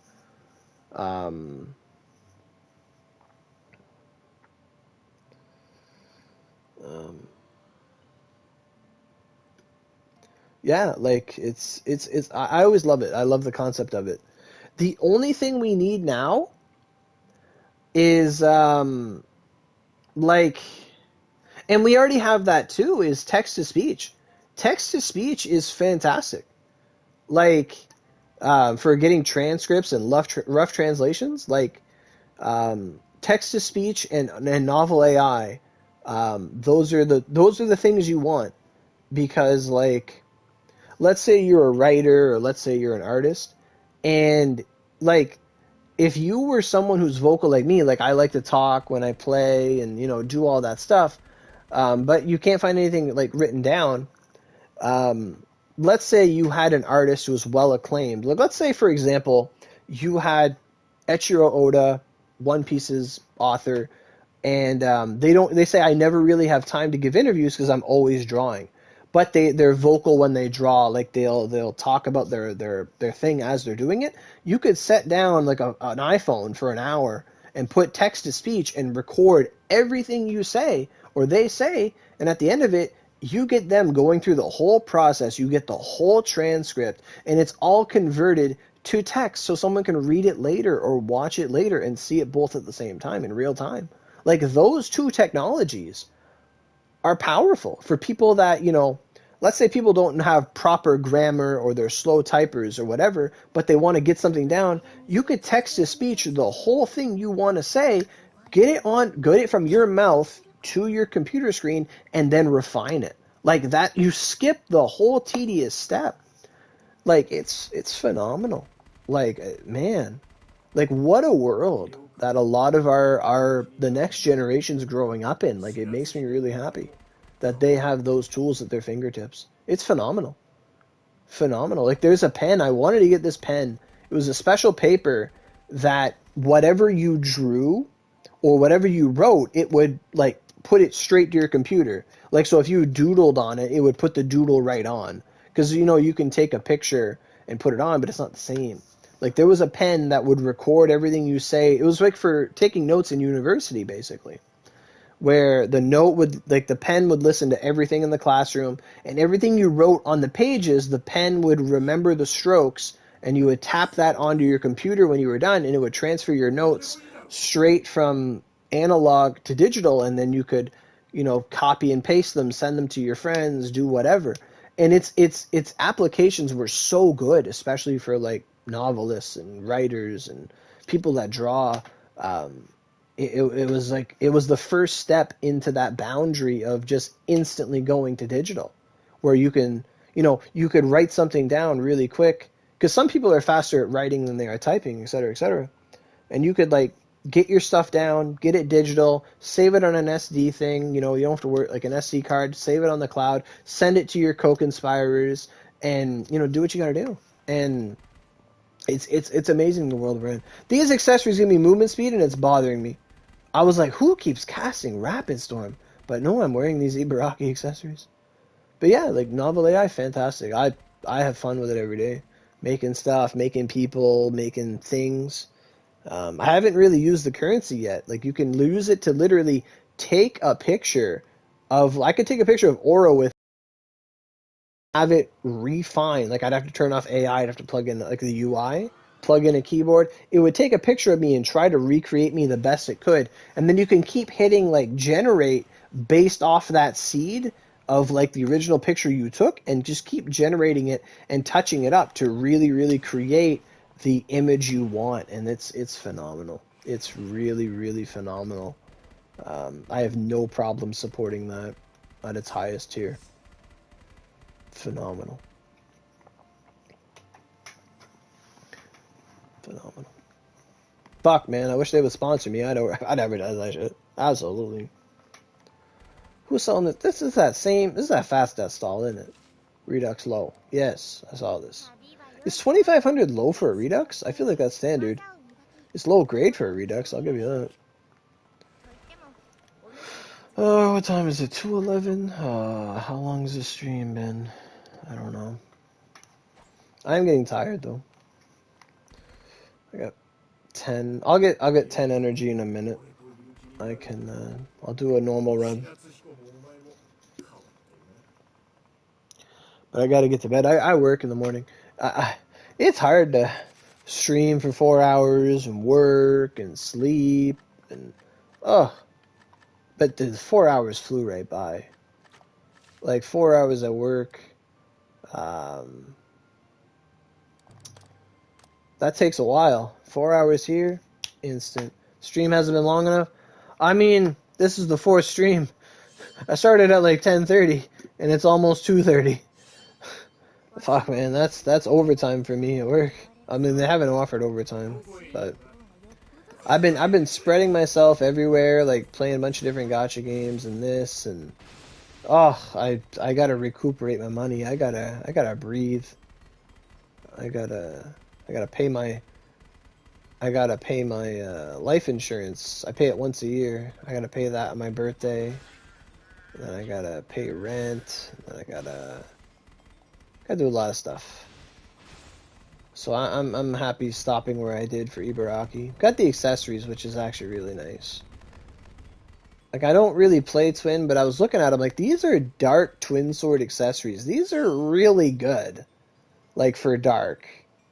Um, um, yeah, like I always love it. I love the concept of it. The only thing we need now is like, and we already have that too, is text to speech. Text to speech is fantastic. Like for getting transcripts and rough translations, like text to speech and novel AI, those are the things you want because like let's say you're a writer or let's say you're an artist, and like if you were someone who's vocal like me, like I like to talk when I play and do all that stuff, but you can't find anything like written down. Let's say you had an artist who was well acclaimed. Like let's say for example you had Eiichiro Oda, One Piece's author, and they say I never really have time to give interviews because I'm always drawing. But they're vocal when they draw, like they'll talk about their thing as they're doing it. You could set down like an iPhone for an hour and put text to speech and record everything you say or they say, and at the end of it, you get them going through the whole process. You get the whole transcript, and it's all converted to text so someone can read it later or watch it later and see it both at the same time in real time. Like those two technologies are powerful for people that, let's say people don't have proper grammar or they're slow typers or whatever, but they want to get something down. You could text to speech the whole thing you want to say, get it from your mouth to your computer screen, and then refine it. Like that, you skip the whole tedious step. Like it's phenomenal. Like man, like what a world that a lot of the next generation's growing up in. Like it makes me really happy that they have those tools at their fingertips. It's phenomenal. phenomenal. Like there's a pen. I wanted to get this pen. It was a special paper that whatever you drew or whatever you wrote, it would like put it straight to your computer. Like so if you doodled on it, it would put the doodle right on. Because you know you can take a picture and put it on, but it's not the same. Like there was a pen that would record everything you say. It was like for taking notes in university basically, where the note would, like the pen would listen to everything in the classroom, and everything you wrote on the pages, the pen would remember the strokes, and you would tap that onto your computer when you were done, and it would transfer your notes straight from analog to digital, and then you could, you know, copy and paste them, send them to your friends, do whatever. And its applications were so good, especially for like novelists and writers and people that draw. It was like it was the first step into that boundary of just instantly going to digital, where you can, you know, you could write something down really quick, because some people are faster at writing than they are typing, et cetera, and you could like get your stuff down, get it digital, save it on an SD thing, you know, you don't have to work like an SD card, save it on the cloud, send it to your co-conspirers, and you know, do what you gotta do. And it's amazing the world we're in. These accessories give me movement speed, and it's bothering me. I was like, who keeps casting Rapid Storm? But no, I'm wearing these Ibaraki accessories. But yeah, like Novel AI, fantastic. I have fun with it every day, making stuff, making people, making things. I haven't really used the currency yet. Like you can use it to literally take a picture of. I could take a picture of Aura with, have it refine. Like I'd have to turn off AI. I'd have to plug in like the UI, plug in a keyboard. It would take a picture of me and try to recreate me the best it could. And then you can keep hitting like generate based off that seed of like the original picture you took, and just keep generating it and touching it up to really, really create the image you want. And it's phenomenal. It's really, really phenomenal. I have no problem supporting that at its highest tier. Phenomenal. Phenomenal. Fuck, man, I wish they would sponsor me. I'd advertise that shit. Absolutely. Who's selling this? This is that fast death stall, isn't it? Redux low. Yes, I saw this. Is 2500 low for a Redux? I feel like that's standard. It's low grade for a Redux, I'll give you that. Oh, what time is it? 2:11? How long has this stream been? I don't know. I'm getting tired though. I got 10. I'll get 10 energy in a minute. I can. I'll do a normal run. But I gotta get to bed. I work in the morning. It's hard to stream for 4 hours and work and sleep and but the 4 hours flew right by. Like 4 hours at work. That takes a while. 4 hours here, instant. Stream hasn't been long enough. I mean, this is the fourth stream. I started at like 10:30, and it's almost 2:30. Fuck, man, that's overtime for me at work. I mean, they haven't offered overtime, but I've been spreading myself everywhere, like playing a bunch of different gacha games and this, and I gotta recuperate my money. I gotta breathe. I gotta pay my life insurance. I pay it once a year. I gotta pay that on my birthday. And then I gotta pay rent. And then I gotta do a lot of stuff. So I'm happy stopping where I did for Ibaraki. Got the accessories, which is actually really nice. Like, I don't really play Twin, but I was looking at them like, these are dark Twin Sword accessories. These are really good. Like, for dark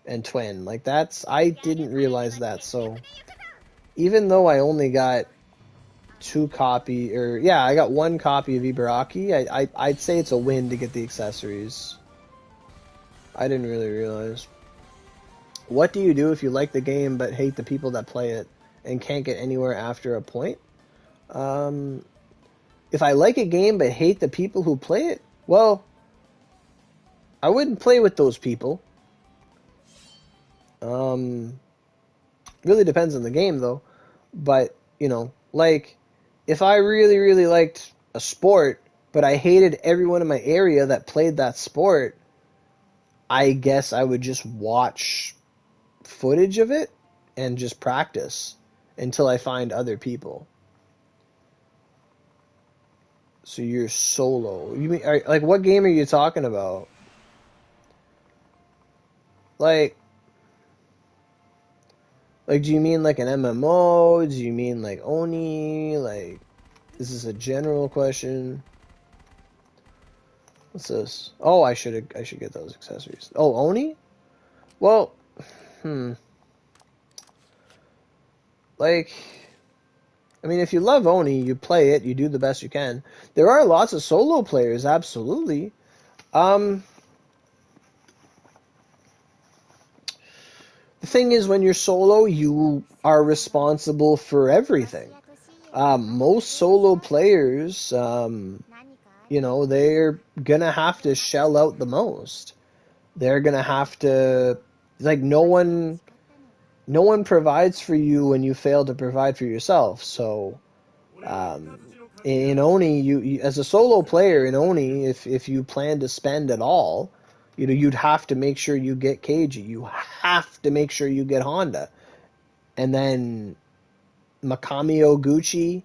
and Twin. Like, I didn't realize that. So, even though I only got I got one copy of Ibaraki, I'd say it's a win to get the accessories. I didn't really realize. What do you do if you like the game but hate the people that play it and can't get anywhere after a point? If I like a game but hate the people who play it, well, I wouldn't play with those people. Really depends on the game though. But, like, if I really, really liked a sport, but I hated everyone in my area that played that sport, I guess I would just watch footage of it and just practice until I find other people. So you're solo. You mean like what game are you talking about? Like do you mean like an MMO? Do you mean like Oni? Like is this a general question? What's this? Oh, I should get those accessories. Oh, Oni? Well, like I mean, if you love Oni, you play it, you do the best you can. There are lots of solo players, absolutely. The thing is, when you're solo, you are responsible for everything. Most solo players, they're gonna have to shell out the most. They're gonna have to, like, no one provides for you when you fail to provide for yourself. So, in Oni, you as a solo player in Oni, if you plan to spend it all, you'd have to make sure you get Keiji. You have to make sure you get Honda, and then Makami Oguchi.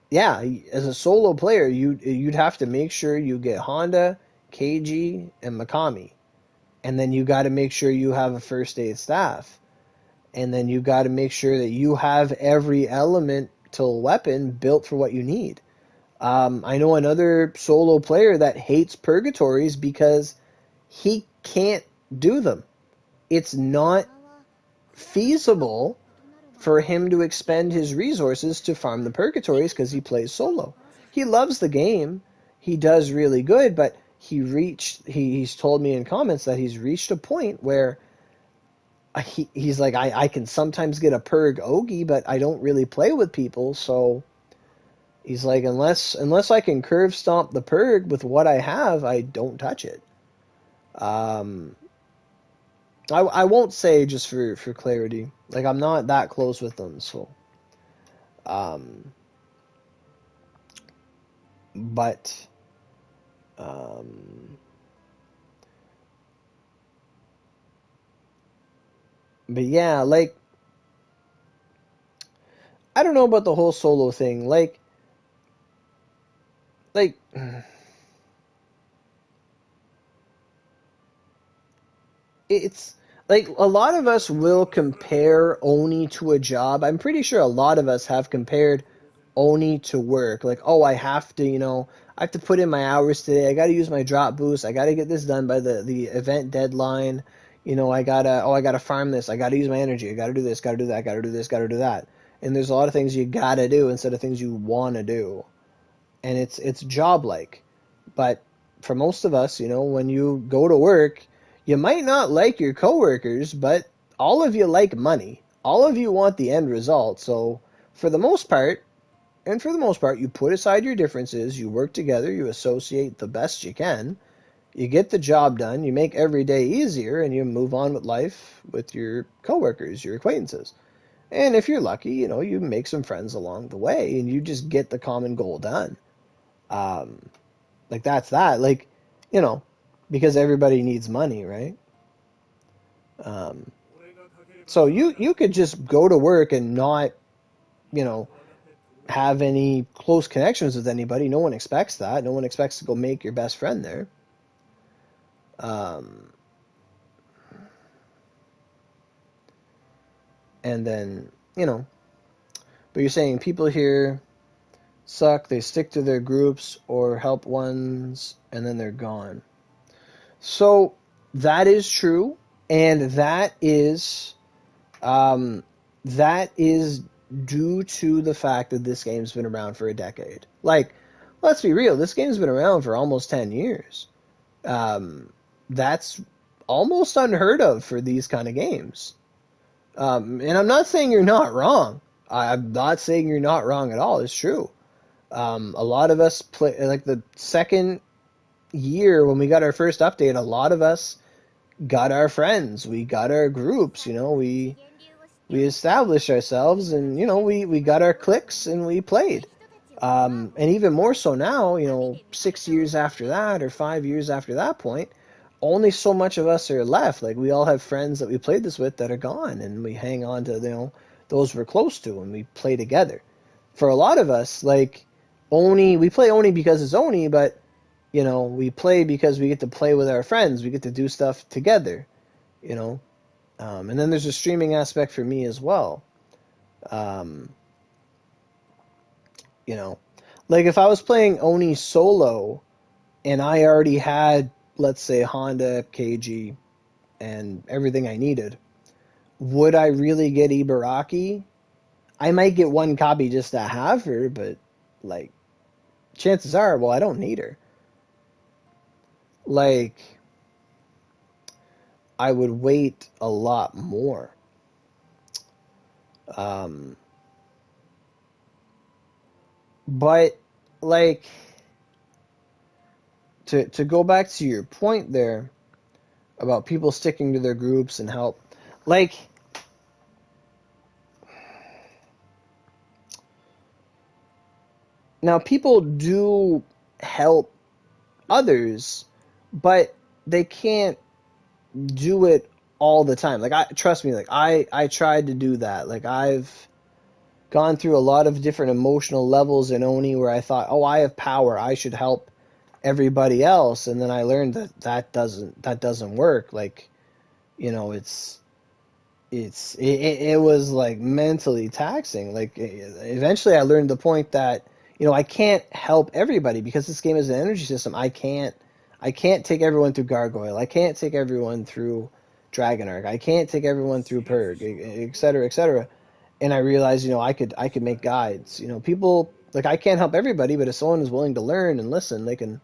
Yeah, as a solo player, you'd have to make sure you get Honda, Keiji, and Makami, and then you got to make sure you have a first aid staff, and then you got to make sure that you have every elemental weapon built for what you need. I know another solo player that hates purgatories because he can't do them. It's not feasible for him to expend his resources to farm the purgatories because he plays solo. He loves the game. He does really good, but he's told me in comments that he's reached a point where he's like, I can sometimes get a purg Ogi, but I don't really play with people, so he's like, unless I can curve stomp the purg with what I have, I don't touch it. I won't say, just for clarity, like I'm not that close with them, so but yeah, like I don't know about the whole solo thing, like it's like a lot of us will compare Oni to a job. I'm pretty sure a lot of us have compared Oni to work. Like, oh, I have to put in my hours today. I got to use my drop boost. I got to get this done by the event deadline. I gotta farm this. I got to use my energy. I got to do this, got to do that, got to do this, got to do that. And there's a lot of things you got to do instead of things you want to do. And it's job like. But for most of us, when you go to work, you might not like your coworkers, but all of you like money. All of you want the end result. So for the most part, you put aside your differences, you work together, you associate the best you can, you get the job done, you make every day easier, and you move on with life with your coworkers, your acquaintances. And if you're lucky, you make some friends along the way, and you just get the common goal done. Like that's that. Like, because everybody needs money, right? So you could just go to work and not, have any close connections with anybody. No one expects that. No one expects to go make your best friend there. And then, but you're saying people here suck, they stick to their groups or help ones, and then they're gone. So that is true, and that is due to the fact that this game's been around for a decade. Like, let's be real, this game's been around for almost 10 years. That's almost unheard of for these kind of games. And I'm not saying you're not wrong. I'm not saying you're not wrong at all. It's true. A lot of us play, like the second year when we got our first update, a lot of us got our friends, we got our groups, we established ourselves, and we got our cliques and we played. And even more so now, 6 years after that or 5 years after that point, only so much of us are left. Like, we all have friends that we played this with that are gone, and we hang on to, those we're close to, and we play together. For a lot of us, like, we play Oni because it's Oni, but, we play because we get to play with our friends. We get to do stuff together, you know. And then there's a streaming aspect for me as well. Um, you know, like, if I was playing Oni solo and I already had, let's say, Honda, KG, and everything I needed, would I really get Ibaraki? I might get one copy just to have her, but, like, chances are, well, I don't need her. Like, I would wait a lot more. Um, but, like, to go back to your point there about people sticking to their groups and help, like, now people do help others, but they can't do it all the time. Like, trust me, like, I tried to do that. Like, I've gone through a lot of different emotional levels in Oni where I thought, oh, I have power, I should help everybody else, and then I learned that doesn't work. Like, it was, like, mentally taxing. Like, eventually I learned the point that, I can't help everybody because this game is an energy system. I can't take everyone through Gargoyle. I can't take everyone through Dragon Arc. I can't take everyone through Purg, et cetera, et cetera. And I realized, I could make guides. People, like, I can't help everybody, but if someone is willing to learn and listen, they can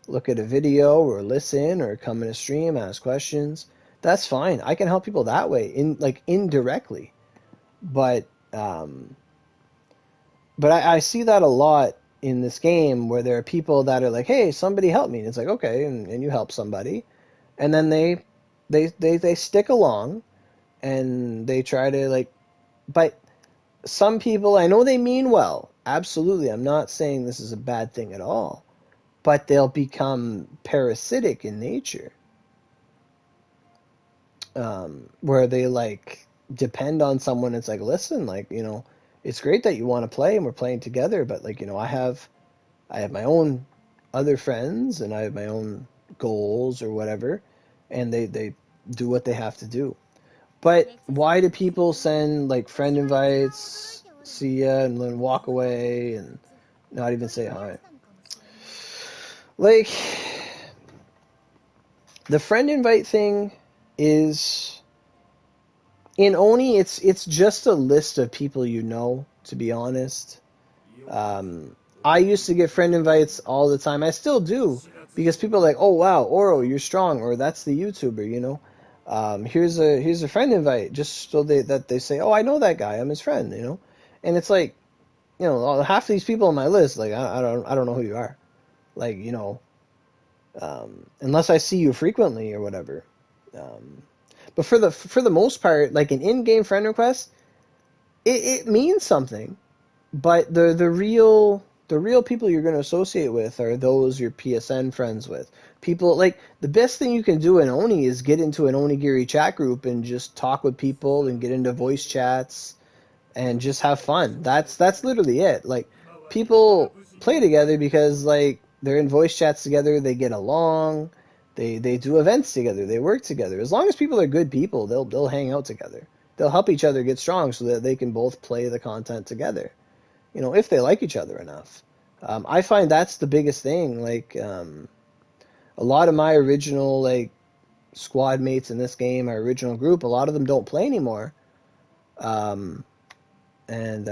look at a video or listen or come in a stream, ask questions. That's fine. I can help people that way, indirectly. But I see that a lot in this game where there are people that are like, hey, somebody help me. And it's like, okay, and you help somebody. And then they stick along and they try to, like, but some people, I know they mean well. Absolutely. I'm not saying this is a bad thing at all. But they'll become parasitic in nature. Where they, like, depend on someone. It's like, listen, like, it's great that you want to play and we're playing together, but, like, I have my own other friends and I have my own goals or whatever, and they do what they have to do. But why do people send, like, friend invites, see ya, and then walk away and not even say hi? Like, the friend invite thing is, in Oni, it's just a list of people to be honest. I used to get friend invites all the time. I still do, because people are like, oh wow, Oro, you're strong, or that's the YouTuber. Here's a friend invite, just so that they say, oh, I know that guy, I'm his friend. And it's like, half these people on my list, like, I don't know who you are, like, unless I see you frequently or whatever. But for the most part, like, an in-game friend request, it means something. But the real people you're going to associate with are those you're PSN friends with. People, like, the best thing you can do in Oni is get into an Onigiri chat group and just talk with people and get into voice chats and just have fun. That's literally it. Like, people play together because, like, they're in voice chats together, they get along, they do events together, they work together. As long as people are good people, they'll hang out together. They'll help each other get strong so that they can both play the content together. If they like each other enough. I find that's the biggest thing. Like, a lot of my original, like, squad mates in this game, our original group, a lot of them don't play anymore. Um, and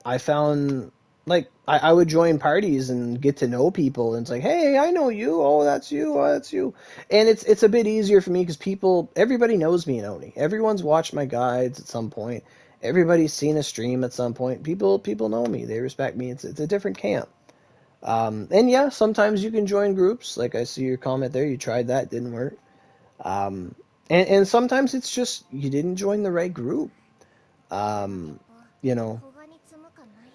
I found, like, I would join parties and get to know people, and it's like, hey, I know you. Oh, that's you. Oh, that's you. And it's a bit easier for me because everybody knows me in Oni. Everyone's watched my guides at some point. Everybody's seen a stream at some point. People know me. They respect me. It's a different camp. And yeah, sometimes you can join groups. Like, I see your comment there. You tried that, didn't work. Um, and sometimes it's just you didn't join the right group. Um, you know,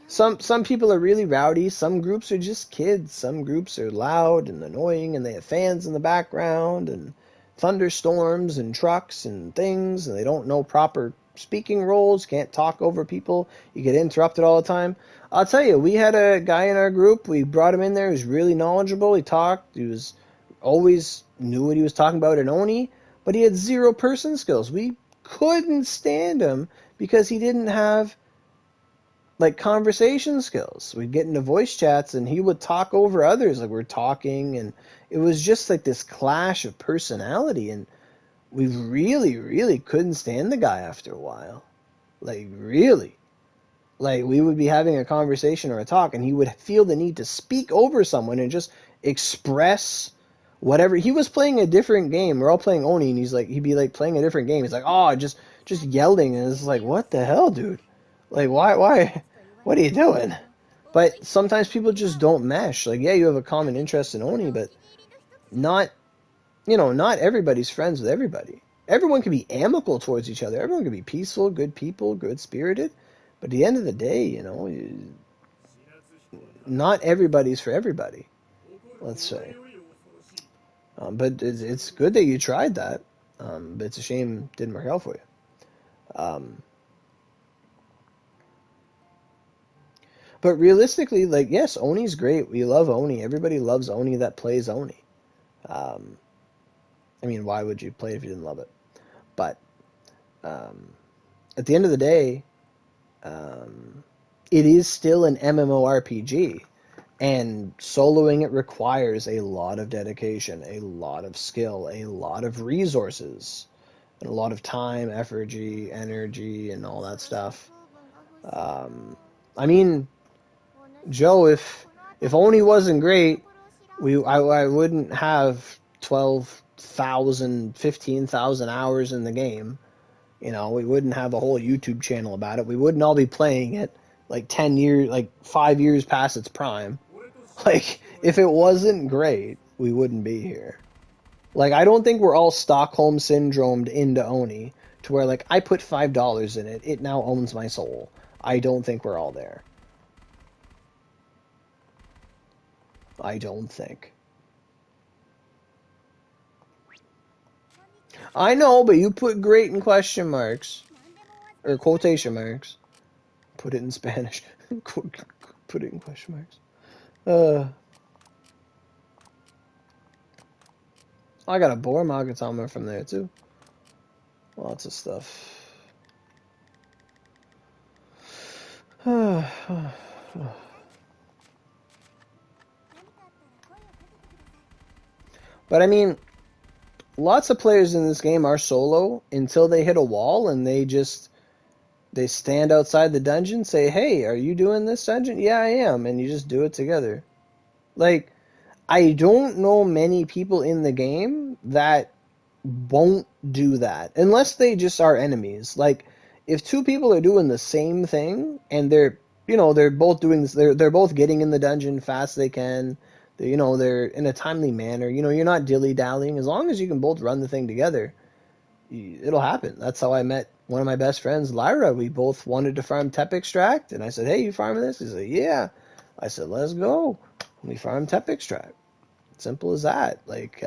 some people are really rowdy. Some groups are just kids. Some groups are loud and annoying, and they have fans in the background. And thunderstorms and trucks and things, and they don't know proper speaking roles, can't talk over people, you get interrupted all the time. I'll tell you, we had a guy in our group, we brought him in there, he was really knowledgeable, he talked, he was always knew what he was talking about in Oni, but he had zero person skills. We couldn't stand him because he didn't have like conversation skills. We'd get into voice chats and he would talk over others like we're talking, and it was just like this clash of personality, and we really, really couldn't stand the guy after a while. Like, really. Like, we would be having a conversation or a talk, and he would feel the need to speak over someone and just express whatever. He was playing a different game. We're all playing Oni, and he'd be like playing a different game. He's like, oh, just yelling, and it's like, what the hell, dude? Like, why? What are you doing? But sometimes people just don't mesh. Like, yeah, you have a common interest in Oni, but not not everybody's friends with everybody. Everyone can be amicable towards each other. Everyone can be peaceful, good people, good-spirited. But at the end of the day, not everybody's for everybody, let's say. But it's good that you tried that. But it's a shame it didn't work out for you. But realistically, like, yes, Oni's great. We love Oni. Everybody loves Oni that plays Oni. I mean, why would you play it if you didn't love it? But at the end of the day, it is still an MMORPG, and soloing it requires a lot of dedication, a lot of skill, a lot of resources, and a lot of time, effort, energy, and all that stuff. I mean, Joe, if Oni wasn't great, I wouldn't have 12,000, 15,000 hours in the game. We wouldn't have a whole YouTube channel about it. We wouldn't all be playing it like 10 years, like 5 years past its prime. Like, if it wasn't great, we wouldn't be here. Like, I don't think we're all Stockholm syndromed into Oni to where, like, I put $5 in it, it now owns my soul. I don't think we're all there. I don't think. I know, but you put great in question marks. Or quotation marks. Put it in Spanish. Put it in question marks. I got a Boar Magatama from there, too. Lots of stuff. But I mean, lots of players in this game are solo until they hit a wall and they stand outside the dungeon, say, hey, are you doing this dungeon? Yeah, I am. And you just do it together. Like, I don't know many people in the game that won't do that. Unless they just are enemies. Like, if two people are doing the same thing and they're both doing this, they're both getting in the dungeon fast as they can. They're in a timely manner. You're not dilly-dallying. As long as you can both run the thing together, it'll happen. That's how I met one of my best friends, Lyra. We both wanted to farm Tep Extract, and I said, hey, you farming this? He said, yeah. I said, let's go. We farmed Tep Extract. Simple as that. Like,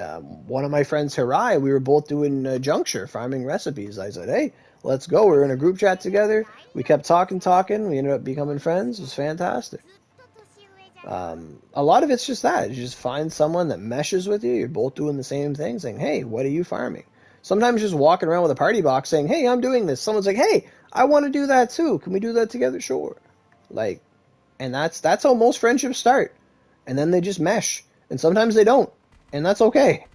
one of my friends, Hirai, we were both doing Juncture, farming recipes. I said, hey, let's go. We were in a group chat together. We kept talking. We ended up becoming friends. It was fantastic. A lot of it's just that. You just find someone that meshes with you. You're both doing the same thing, saying, hey, what are you farming? Sometimes just walking around with a party box saying, hey, I'm doing this. Someone's like, hey, I want to do that too. Can we do that together? Sure. Like, and that's how most friendships start. And then they just mesh. And sometimes they don't. And that's okay.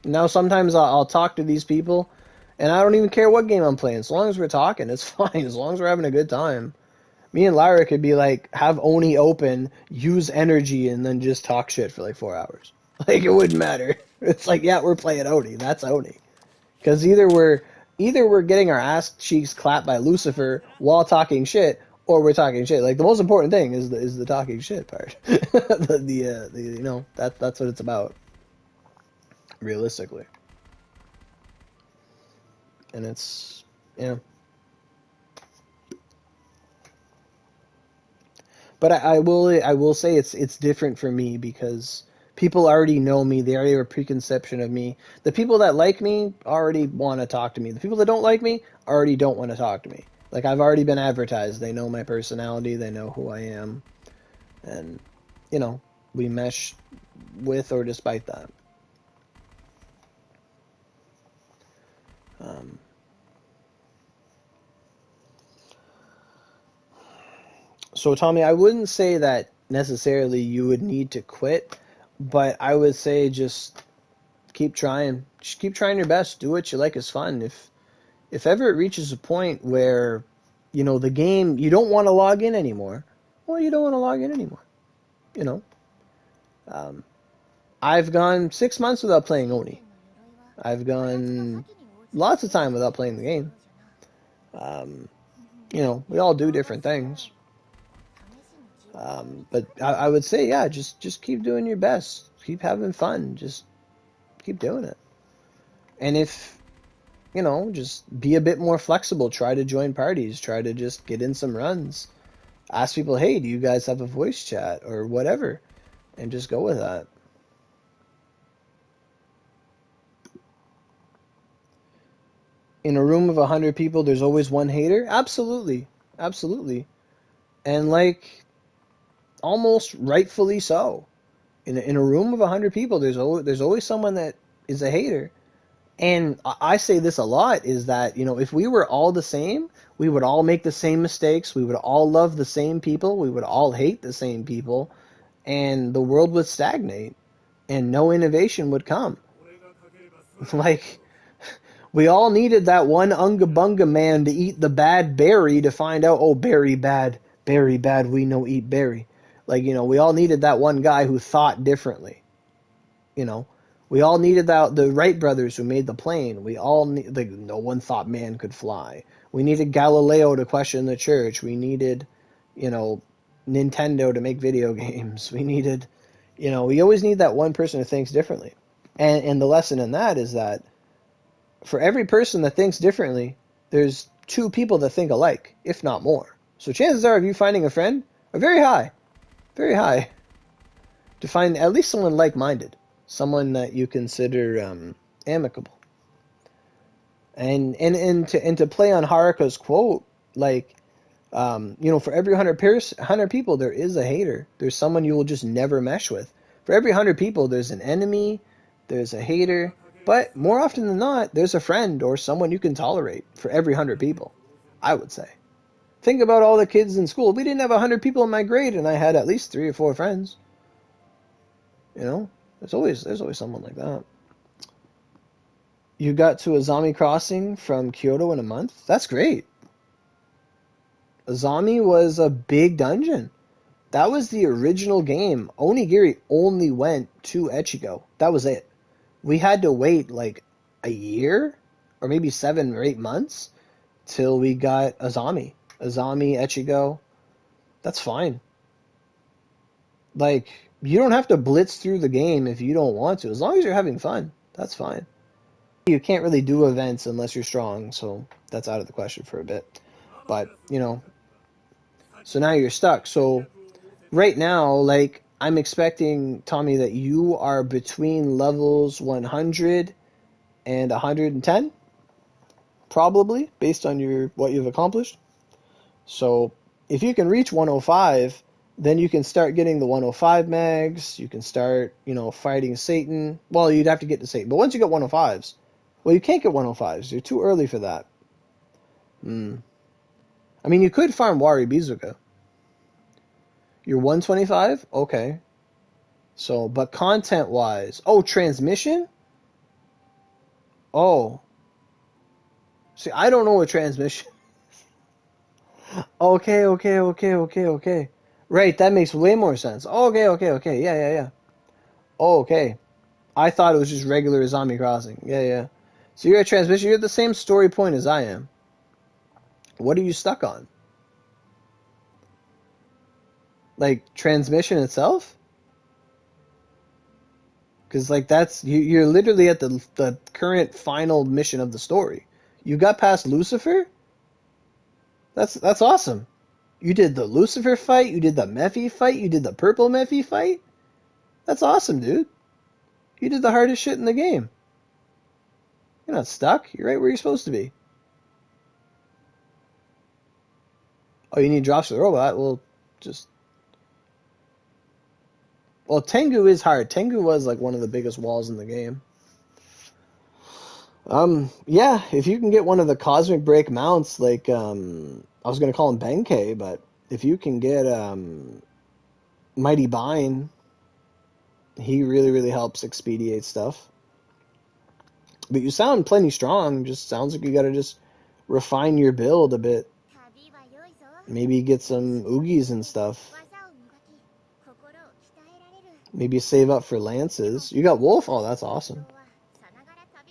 Now sometimes I'll talk to these people, and I don't even care what game I'm playing. As long as we're talking, it's fine. As long as we're having a good time. Me and Lyra could be like, have Oni open, use energy, and then just talk shit for like 4 hours. Like, it wouldn't matter. It's like, yeah, we're playing Oni. That's Oni. Because either we're getting our ass cheeks clapped by Lucifer while talking shit, or we're talking shit. Like, the most important thing is the talking shit part. That's what it's about, realistically. And it's, But I will say it's different for me because people already know me. They already have a preconception of me. The people that like me already want to talk to me. The people that don't like me already don't want to talk to me. Like I've already been advertised. They know my personality. They know who I am, and you know we mesh with or despite that. Um, so Tommy, I wouldn't say that necessarily you would need to quit, but I would say just keep trying. Just keep trying your best. Do what you like is fun. If ever it reaches a point where, you know, the game you don't want to log in anymore, well, you don't want to log in anymore. You know, um, I've gone 6 months without playing Oni. I've gone lots of time without playing the game. Um, you know, we all do different things. But I would say, yeah, just keep doing your best. Keep having fun. Just keep doing it. And if you know, just be a bit more flexible. Try to join parties. Try to just get in some runs. Ask people, hey, do you guys have a voice chat or whatever? And just go with that. In a room of 100 people, there's always one hater? Absolutely. Absolutely. And like, almost rightfully so. In a room of 100 people, there's always someone that is a hater. And I say this a lot is that, you know, if we were all the same, we would all make the same mistakes. We would all love the same people. We would all hate the same people. And the world would stagnate and no innovation would come. Like, we all needed that one Unga Bunga man to eat the bad berry to find out, oh, berry bad, we no eat berry. Like, you know, we all needed that one guy who thought differently. You know, we all needed the Wright brothers who made the plane. We all like no one thought man could fly. We needed Galileo to question the church. We needed, you know, Nintendo to make video games. We needed, you know, we always need that one person who thinks differently. And the lesson in that is that for every person that thinks differently, there's two people that think alike, if not more. So chances are of you finding a friend are very high to find at least someone like-minded. Someone that you consider amicable. And to play on Haruka's quote, like, you know, for every 100 people, there is a hater. There's someone you will just never mesh with. For every 100 people, there's an enemy, there's a hater, but more often than not, there's a friend or someone you can tolerate for every 100 people, I would say. Think about all the kids in school. We didn't have 100 people in my grade, and I had at least 3 or 4 friends. You know? There's always someone like that. You got to Azami Crossing from Kyoto in a month? That's great. Azami was a big dungeon. That was the original game. Onigiri only went to Echigo. That was it. We had to wait like a year or maybe 7 or 8 months till we got Azami. Azami, Echigo. That's fine. Like, you don't have to blitz through the game if you don't want to. As long as you're having fun, that's fine. You can't really do events unless you're strong, so that's out of the question for a bit. But, you know, so now you're stuck. So right now, like, I'm expecting, Tommy, that you are between levels 100 and 110, probably, based on what you've accomplished. So if you can reach 105, then you can start getting the 105 mags. You can start, you know, fighting Satan. Well, you'd have to get to Satan. But once you get 105s, well, you can't get 105s. You're too early for that. I mean, you could farm Wari Bizuka. You're 125? Okay. So, but content-wise... Oh, transmission? Oh. See, I don't know what transmission... Okay. Right, that makes way more sense. Okay. Yeah. Oh, okay. I thought it was just regular Azami Crossing. Yeah. So you're a transmission. You're at the same story point as I am. What are you stuck on? Like, transmission itself? Because, like, you're literally at the current final mission of the story. You got past Lucifer? That's awesome. You did the Lucifer fight, you did the Mephi fight, you did the purple Mephi fight? That's awesome, dude. You did the hardest shit in the game. You're not stuck. You're right where you're supposed to be. Oh, you need drops for the robot? Well, just... Well, Tengu is hard. Tengu was like one of the biggest walls in the game. Yeah, if you can get one of the Cosmic Break mounts, like, I was gonna call him Benkei, but if you can get, Mighty Bind, he really, really helps expedite stuff. But you sound plenty strong. Just sounds like you gotta just refine your build a bit. Maybe get some Oogis and stuff. Maybe save up for lances. You got Wolf? Oh, that's awesome.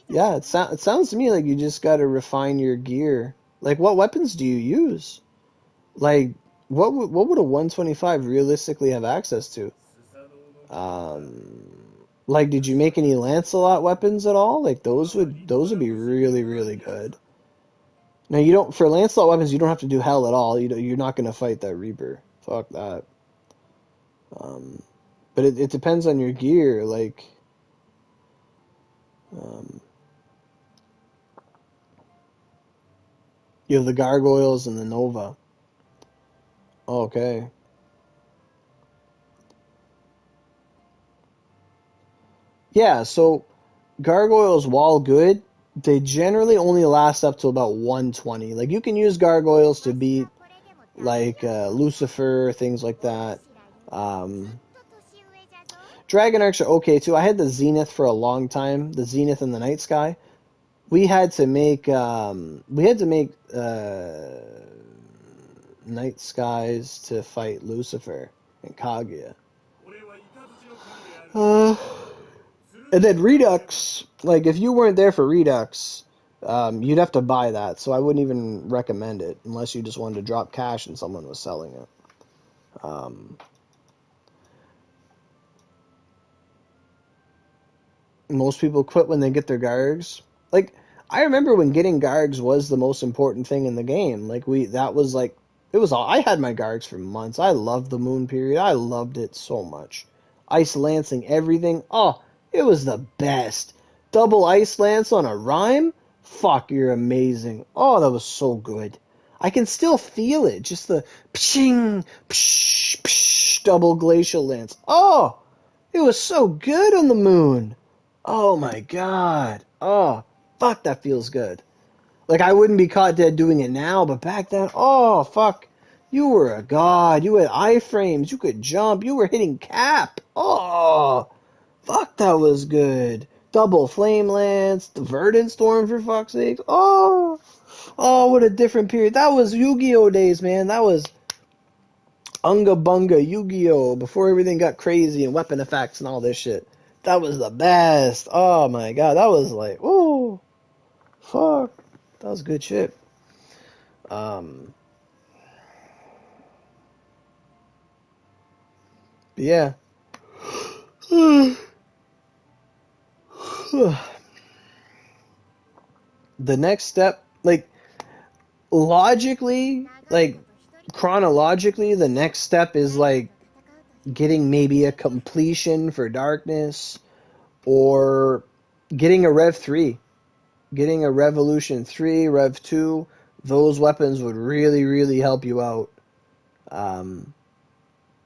Yeah, it sounds to me like you just gotta refine your gear. Like, what weapons do you use? Like, what would a 125 realistically have access to? Like, did you make any Lancelot weapons at all? Like, those would be really, really good. Now, you don't, for Lancelot weapons, you don't have to do hell at all. You're not gonna fight that Reaper. Fuck that. But it depends on your gear. Like, you have the Gargoyles and the Nova. Okay. Yeah, so Gargoyles, while good, they generally only last up to about 120. Like, you can use Gargoyles to beat, like, Lucifer, things like that. Dragon Arcs are okay, too. I had the Zenith for a long time, the Zenith and the Night Sky. We had to make, Night Skies to fight Lucifer and Kaguya. And then Redux, like, if you weren't there for Redux, you'd have to buy that, so I wouldn't even recommend it, unless you just wanted to drop cash and someone was selling it. Most people quit when they get their Gargs. Like, I remember when getting Gargs was the most important thing in the game. Like, I had my Gargs for months. I loved the Moon period. I loved it so much. Ice Lancing everything. Oh, it was the best. Double Ice Lance on a Rhyme? Fuck, you're amazing. Oh, that was so good. I can still feel it. Just the pshing, psh, psh, double Glacial Lance. Oh, it was so good on the Moon. Oh my god. Oh, fuck, that feels good. Like, I wouldn't be caught dead doing it now, but back then, oh, fuck. You were a god. You had iframes. You could jump. You were hitting cap. Oh, fuck, that was good. Double Flame Lance, the Verdant Storm, for fuck's sake. Oh, what a different period. That was Yu-Gi-Oh days, man. That was Unga Bunga Yu-Gi-Oh! Before everything got crazy and weapon effects and all this shit. That was the best. Oh my god, that was like, oh, fuck. That was good shit. Yeah. The next step, like, logically, like, chronologically, the next step is, like, getting maybe a completion for Darkness, or getting a Rev 3. Getting a Revolution 3, Rev 2, those weapons would really, really help you out.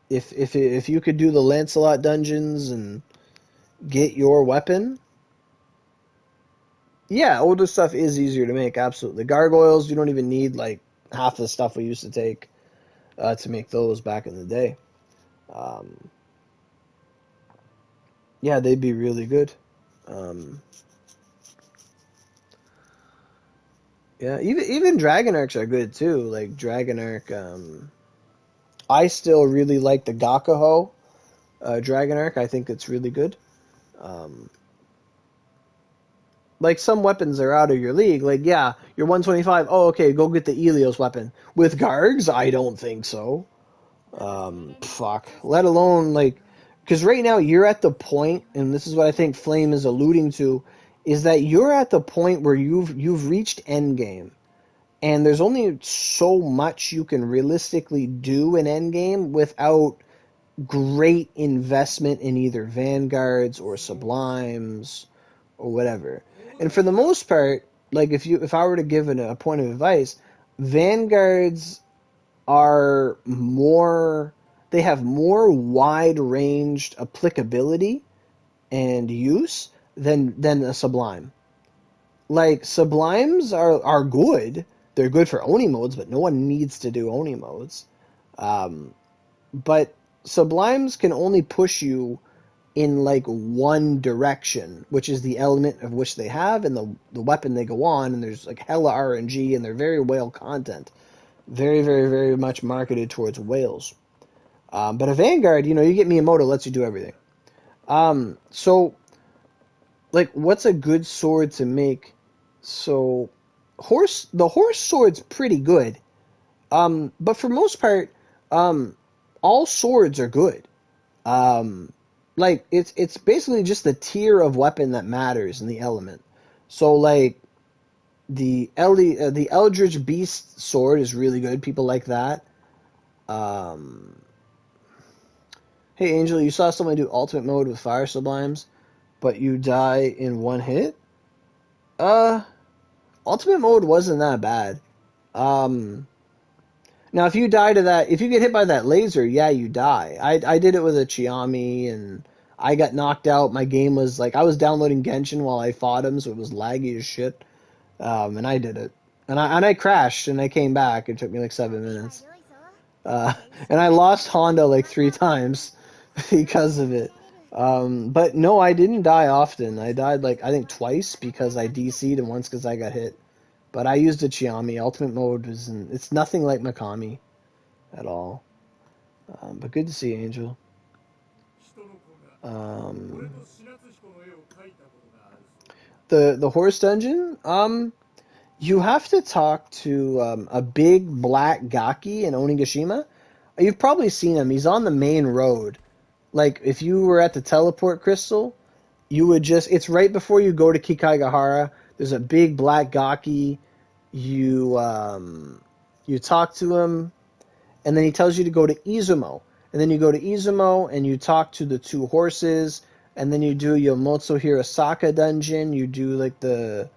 If you could do the Lancelot dungeons and get your weapon, yeah, older stuff is easier to make, absolutely. Gargoyles, you don't even need, like, half the stuff we used to take to make those back in the day. Yeah, they'd be really good. Yeah, even Dragon Arcs are good too. Like Dragon Arc, I still really like the Gakuho Dragon Arc. I think it's really good. Like, some weapons are out of your league. Like, yeah, you're 125. Oh, okay, go get the Elios weapon. With Gargs, I don't think so. Fuck. Let alone, like, because right now you're at the point, and this is what I think Flame is alluding to, is that you're at the point where you've reached endgame. and there's only so much you can realistically do in endgame without great investment in either Vanguards or Sublimes or whatever. And for the most part, like if I were to give a point of advice, Vanguards are more, they have more wide ranged applicability and use than a Sublime. Like Sublimes are good. They're good for Oni modes, but no one needs to do Oni modes. Um, but Sublimes can only push you in like one direction, which is the element of which they have and the weapon they go on, and there's like hella RNG and they're very whale content. Very, very, very much marketed towards whales. But a Vanguard, you get Miyamoto, lets you do everything. So like what's a good sword to make? So the horse sword's pretty good. But for most part, all swords are good. Um, like it's basically just the tier of weapon that matters in the element. So like the Eldritch Beast sword is really good. People like that. Um, hey Angel, you saw someone do ultimate mode with fire sublimes, but you die in one hit. Uh, Ultimate mode wasn't that bad. Um, Now, if you die to that, if you get hit by that laser, yeah, you die. I did it with a Chiami, and I got knocked out. My game was like, I was downloading Genshin while I fought him, so it was laggy as shit. And I did it. And I crashed, and I came back. It took me like 7 minutes. Uh, and I lost Honda like 3 times because of it. But no, I didn't die often. I died like, I think twice because I DC'd and once because I got hit. But I used a Chiami. Ultimate mode it's nothing like Mikami at all. But good to see you, Angel. Um, the horse dungeon. You have to talk to a big black Gaki in Onigashima. You've probably seen him. He's on the main road. Like if you were at the teleport crystal, you would it's right before you go to Kikaigahara. There's a big black Gaki. You talk to him, and then he tells you to go to Izumo. And then you go to Izumo, and you talk to the two horses, and then you do Yomotsu Hirasaka dungeon. You do like the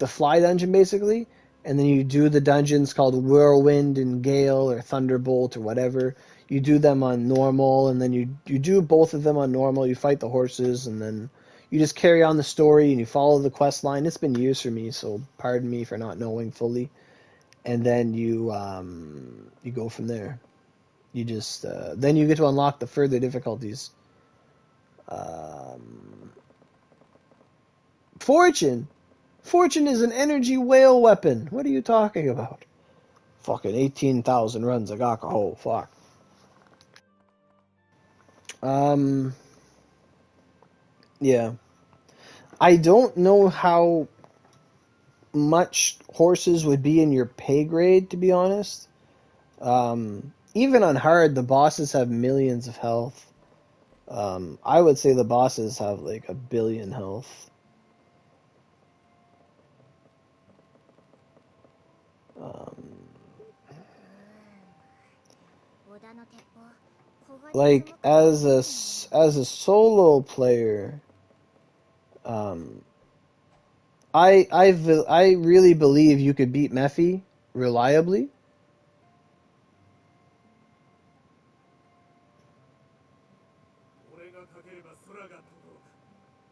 fly dungeon basically, and then you do the dungeons called Whirlwind and Gale or Thunderbolt or whatever. You do them on normal, and then you do both of them on normal. You fight the horses, and then you just carry on the story and you follow the quest line. It's been years for me, so pardon me for not knowing fully. And then you go from there. You just then you get to unlock the further difficulties. Um, Fortune. Fortune is an energy whale weapon. What are you talking about? Fucking 18,000 runs of Gakaho. Fuck. Yeah. I don't know how much horses would be in your pay grade, to be honest. Even on hard, the bosses have millions of health. I would say the bosses have like 1 billion health. Like as a solo player, um, I really believe you could beat Mephi reliably.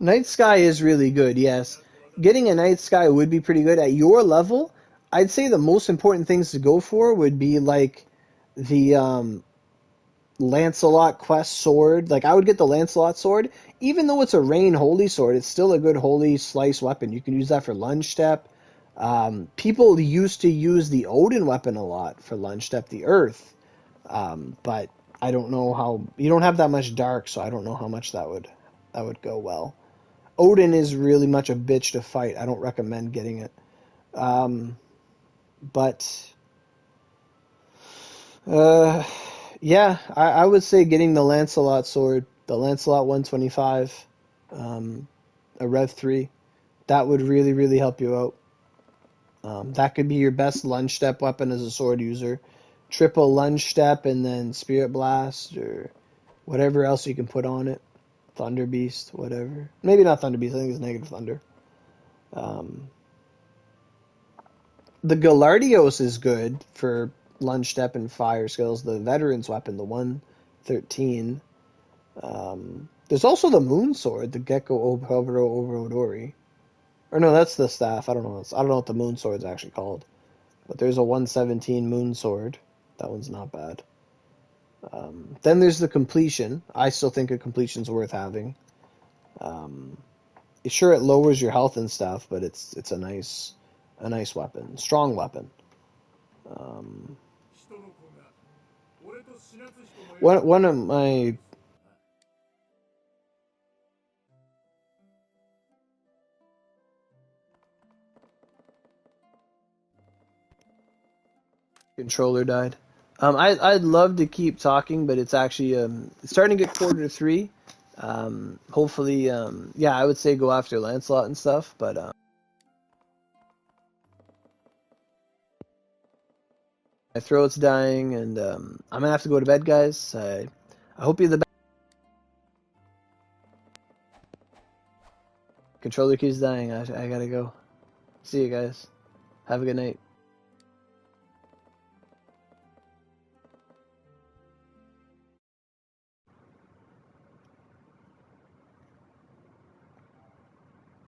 Night Sky is really good, yes. Getting a Night Sky would be pretty good. At your level, I'd say the most important things to go for would be like the Lancelot quest sword. Like I would get the Lancelot sword. Even though it's a rain holy sword, it's still a good holy slice weapon. You can use that for lunge step. People used to use the Odin weapon a lot for lunge step, the Earth. But I don't know how you don't have that much dark, so I don't know how much that would go well. Odin is really much a bitch to fight. I don't recommend getting it. Um, but uh, yeah, I would say getting the Lancelot sword, the Lancelot 125, um, a Rev 3, that would really, really help you out. That could be your best lunge step weapon as a sword user. Triple lunge step and then Spirit Blast or whatever else you can put on it. Thunder Beast, whatever. Maybe not Thunder Beast, I think it's Negative Thunder. The Galardios is good for lunge step and fire skills. The veteran's weapon, the 113. There's also the Moon Sword, the Gecko Orodori. Or no, that's the staff. I don't know. I don't know what the Moon Sword's actually called. But there's a 117 Moon Sword. That one's not bad. Then there's the Completion. I still think a Completion's worth having. Sure, it lowers your health and stuff, but it's a nice weapon, strong weapon. One of my controller died. I'd love to keep talking, but it's actually it's starting to get 2:45. Hopefully, yeah, I would say go after Lancelot and stuff, but my throat's dying, and I'm gonna have to go to bed, guys. I hope you're the best. Controller keys dying. I gotta go. See you guys. Have a good night.